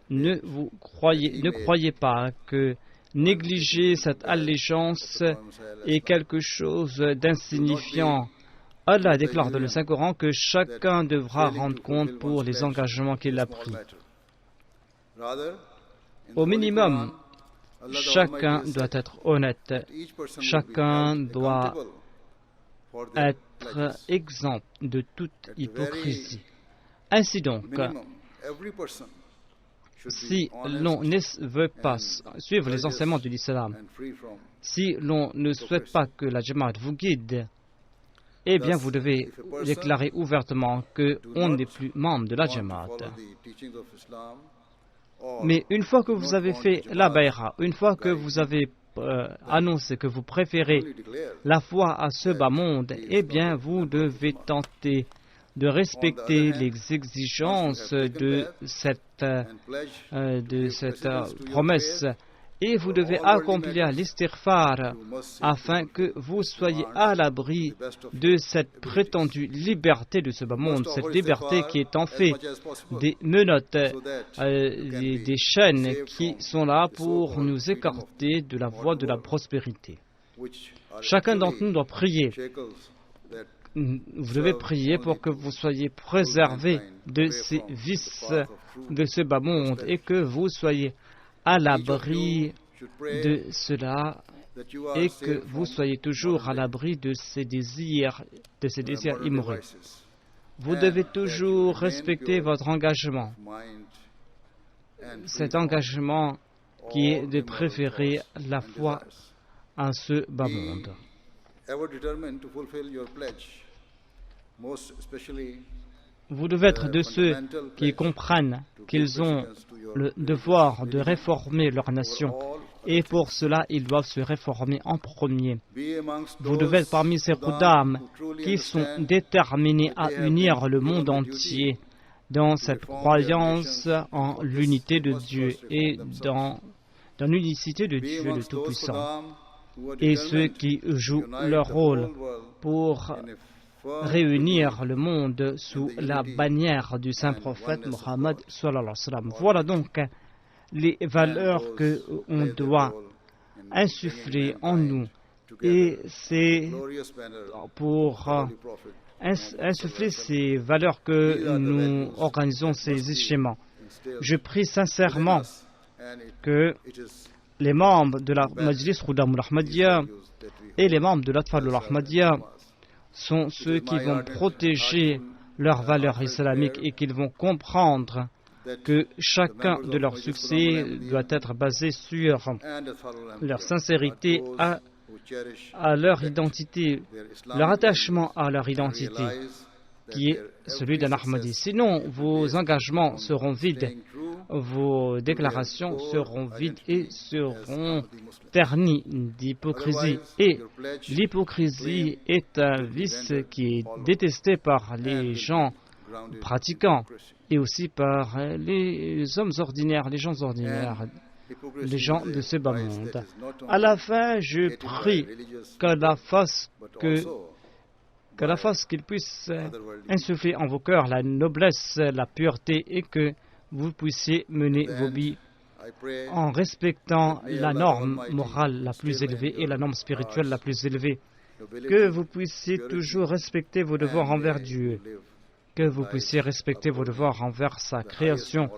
Ne croyez pas que négliger cette allégeance est quelque chose d'insignifiant. Allah déclare dans le Saint-Coran que chacun devra rendre compte pour les engagements qu'il a pris. Au minimum, chacun doit être honnête, chacun doit être exempt de toute hypocrisie. Ainsi donc, si l'on ne veut pas suivre les enseignements de l'islam, si l'on ne souhaite pas que la Jamaat vous guide, eh bien vous devez déclarer ouvertement qu'on n'est plus membre de la Jamaat. Mais une fois que vous avez fait la bayra, une fois que vous avez annoncé que vous préférez la foi à ce bas monde, eh bien vous devez tenter de respecter les exigences de cette promesse. Et vous devez accomplir l'istighfar afin que vous soyez à l'abri de cette prétendue liberté de ce bas monde, cette liberté qui est en fait des menottes, des chaînes qui sont là pour nous écarter de la voie de la prospérité. Chacun d'entre nous doit prier. Vous devez prier pour que vous soyez préservés de ces vices de ce bas monde et que vous soyez à l'abri de cela et que vous soyez toujours à l'abri de ces désirs immoraux. Vous devez toujours respecter votre engagement, cet engagement qui est de préférer la foi à ce bas monde. Vous devez être de ceux qui comprennent qu'ils ont le devoir de réformer leur nation et pour cela ils doivent se réformer en premier. Vous devez être parmi ces Khuddam qui sont déterminés à unir le monde entier dans cette croyance en l'unité de Dieu et dans l'unicité de Dieu le Tout-Puissant, et ceux qui jouent leur rôle pour réunir le monde sous la bannière du saint prophète Mohammed sallallahu alayhi wa sallam. Voilà donc les valeurs que on doit insuffler en nous, et c'est pour insuffler ces valeurs que nous organisons ces échéments. Je prie sincèrement que les membres de la Majlis Khuddam al-Ahmadiyya et les membres de l'Atfal al-Ahmadiyya sont ceux qui vont protéger leurs valeurs islamiques et qu'ils vont comprendre que chacun de leurs succès doit être basé sur leur sincérité à leur identité, leur attachement à leur identité, qui est celui d'un Ahmadi. Sinon, vos engagements seront vides, vos déclarations seront vides et seront ternies d'hypocrisie. Et l'hypocrisie est un vice qui est détesté par les gens pratiquants et aussi par les hommes ordinaires, les gens ordinaires, les gens de ce bas monde. À la fin, je prie qu'Allah fasse qu'il puisse insuffler en vos cœurs la noblesse, la pureté et que vous puissiez mener vos vies en respectant la norme morale la plus élevée et la norme spirituelle la plus élevée. Que vous puissiez toujours respecter vos devoirs envers Dieu, que vous puissiez respecter vos devoirs envers sa création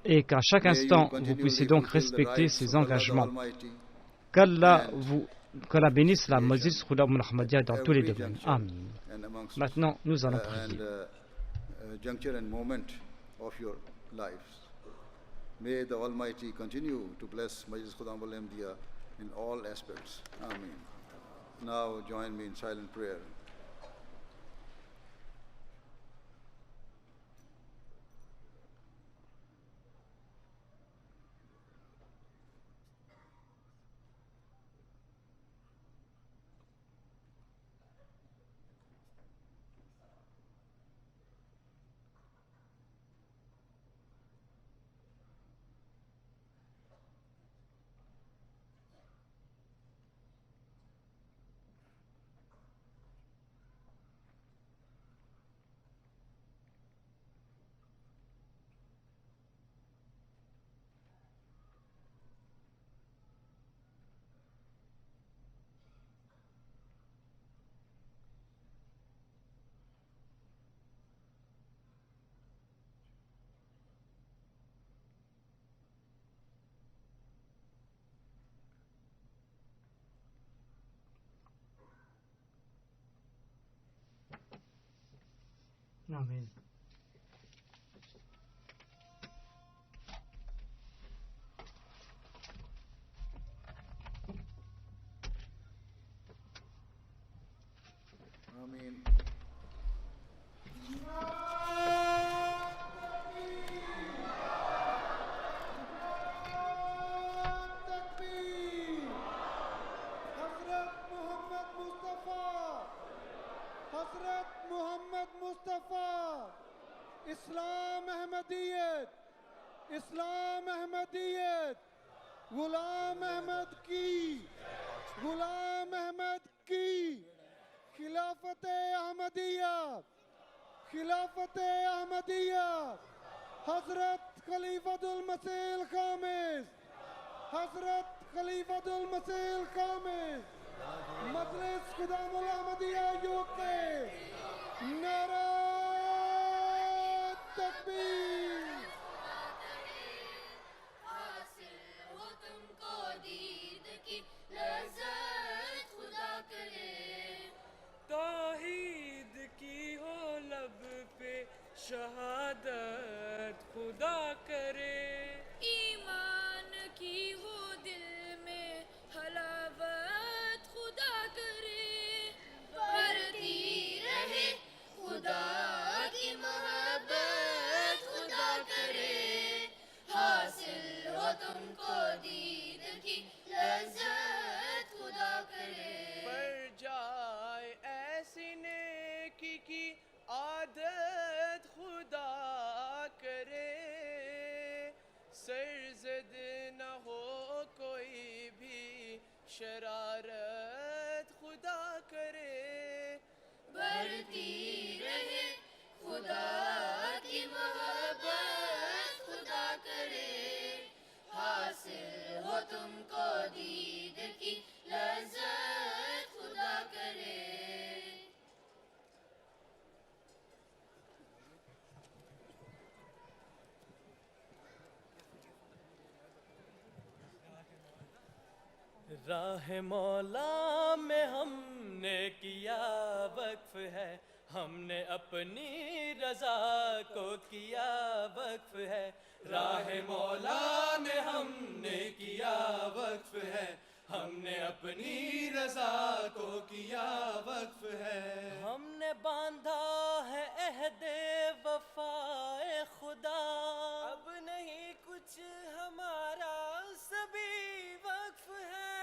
et qu'à chaque instant vous puissiez donc respecter ses engagements. Qu'Allah bénisse la Majlis Khuddam al-Ahmadiyya dans tous les domaines. Amen. Maintenant, nous allons prier. May the Almighty continue to bless Majlis Khuddam al-Ahmadiyya in all aspects. Amen. Now join me in silent prayer. آمین. آمین. حضرت محمد مصطفیٰ اسلام احمدیت اسلام احمدیت غلام احمد کی غلام احمد کی خلافت احمدیہ خلافت احمدیہ حضرت خلیفۃ المسیح الخامس حضرت خلیفۃ المسیح الخامس مجلس خدام الاحمدیہ UK نعرہ تکبیر. حاصل ہو تم کو دید کی لذت خدا کرے توحید کی ہو لب پہ شہادت خدا کرے ایمان کی ہو دل میں حلاوت خدا کرے بڑھتی رہے خدا کی محبت خدا کرے حاصل ہو تم کو دید کی لذت خدا کرے پر جائے ایسی نیکی کی عادت خدا کرے سرزد نہ ہو کوئی بھی شرارت خدا کرے بڑھتی رہے خدا کی محبت خدا کرے حاصل ہو تم کو دید کی لذت خدا کرے. راہ مولا میں ہم نے کیا وقف ہے ہم نے اپنی رضا کو کیا وقف ہے راہ مولا میں ہم نے کیا وقف ہے ہم نے اپنی رضا کو کیا وقف ہے ہم نے باندھا ہے عہد وفائے خدا اب نہیں کچھ ہمارا سبھی وقف ہے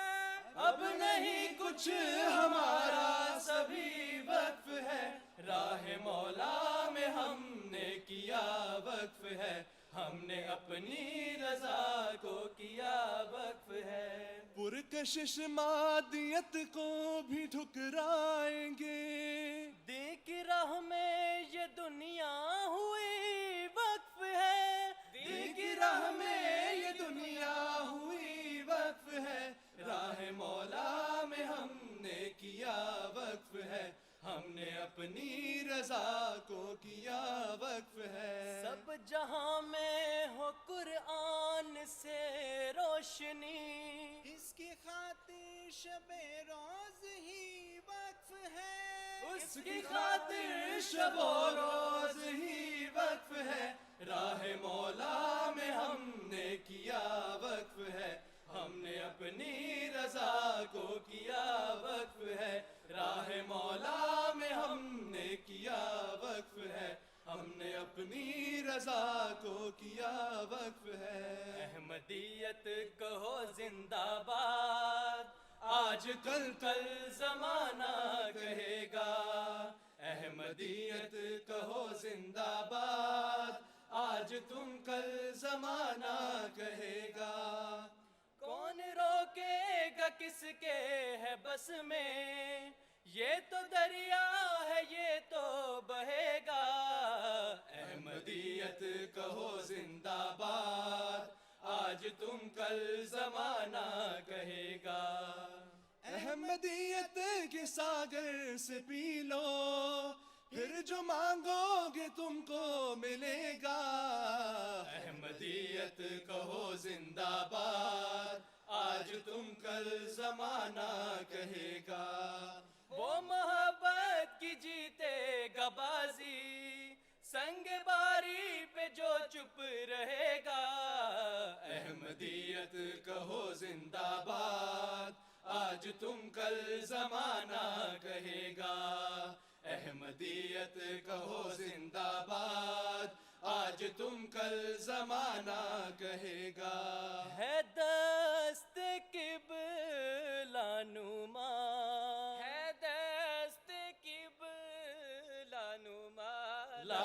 اب نہیں کچھ ہمارا سبھی وقف ہے راہ مولا میں ہم نے کیا وقف ہے ہم نے اپنی رضا کو کیا وقف ہے پرکشش مادیت کو بھی ٹھکرائیں گے دین کی راہ میں یہ دنیا ہوئی وقف ہے دین کی راہ میں یہ دنیا ہوئی وقف ہے راہ مولا میں ہم نے کیا وقف ہے ہم نے اپنی رضا کو کیا وقف ہے سب جہاں میں ہو قرآن سے روشنی اس کی خاطر شب روز ہی وقف ہے اس کی خاطر شب روز ہی وقف ہے راہ مولا میں ہم نے کیا وقف ہے ہم نے اپنی رضا کو کیا وقف ہے راہ مولا میں ہم نے کیا وقف ہے ہم نے اپنی رضا کو کیا وقف ہے احمدیت کہو زندہ باد آج کل زمانہ کہے گا احمدیت کہو زندہ باد آج تم کل زمانہ کہے گا کون روکے گا کس کے ہے بس میں یہ تو دریا ہے یہ تو بہے گا احمدیت کہو زندہ باد آج تم کل زمانہ کہے گا احمدیت کے ساگر سے پی لو پھر جو مانگو گے تم کو ملے گا احمدیت کہو زندہ باد آج تم کل زمانہ کہے گا وہ محبت کی جیتے گا بازی سنگ باری پہ جو چپ رہے گا احمدیت کہو زندہ باد آج تم کل زمانہ کہے گا احمدیت کہو زندہ باد آج تم کل زمانہ کہے گا ہے دست قبلہ نما ہے دست قبلہ نما لا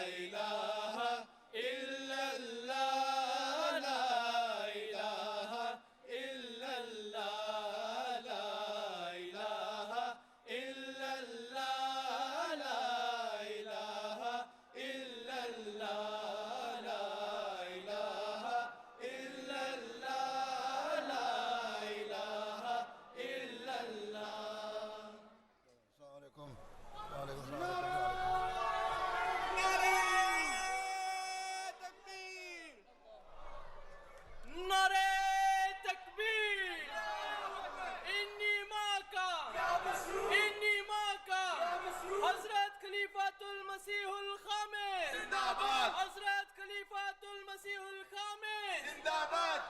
الہ الا اللہ لا الہ الا اللہ لا الہ الا اللہ لا الہ الا اللہ لا الہ الا اللہ لا الہ الا اللہ. السلام علیکم. وعلیکم السلام. حضرت خلیفۃ المسیح الخامس زندہ باد حضرت خلیفۃ المسیح الخامس زندہ باد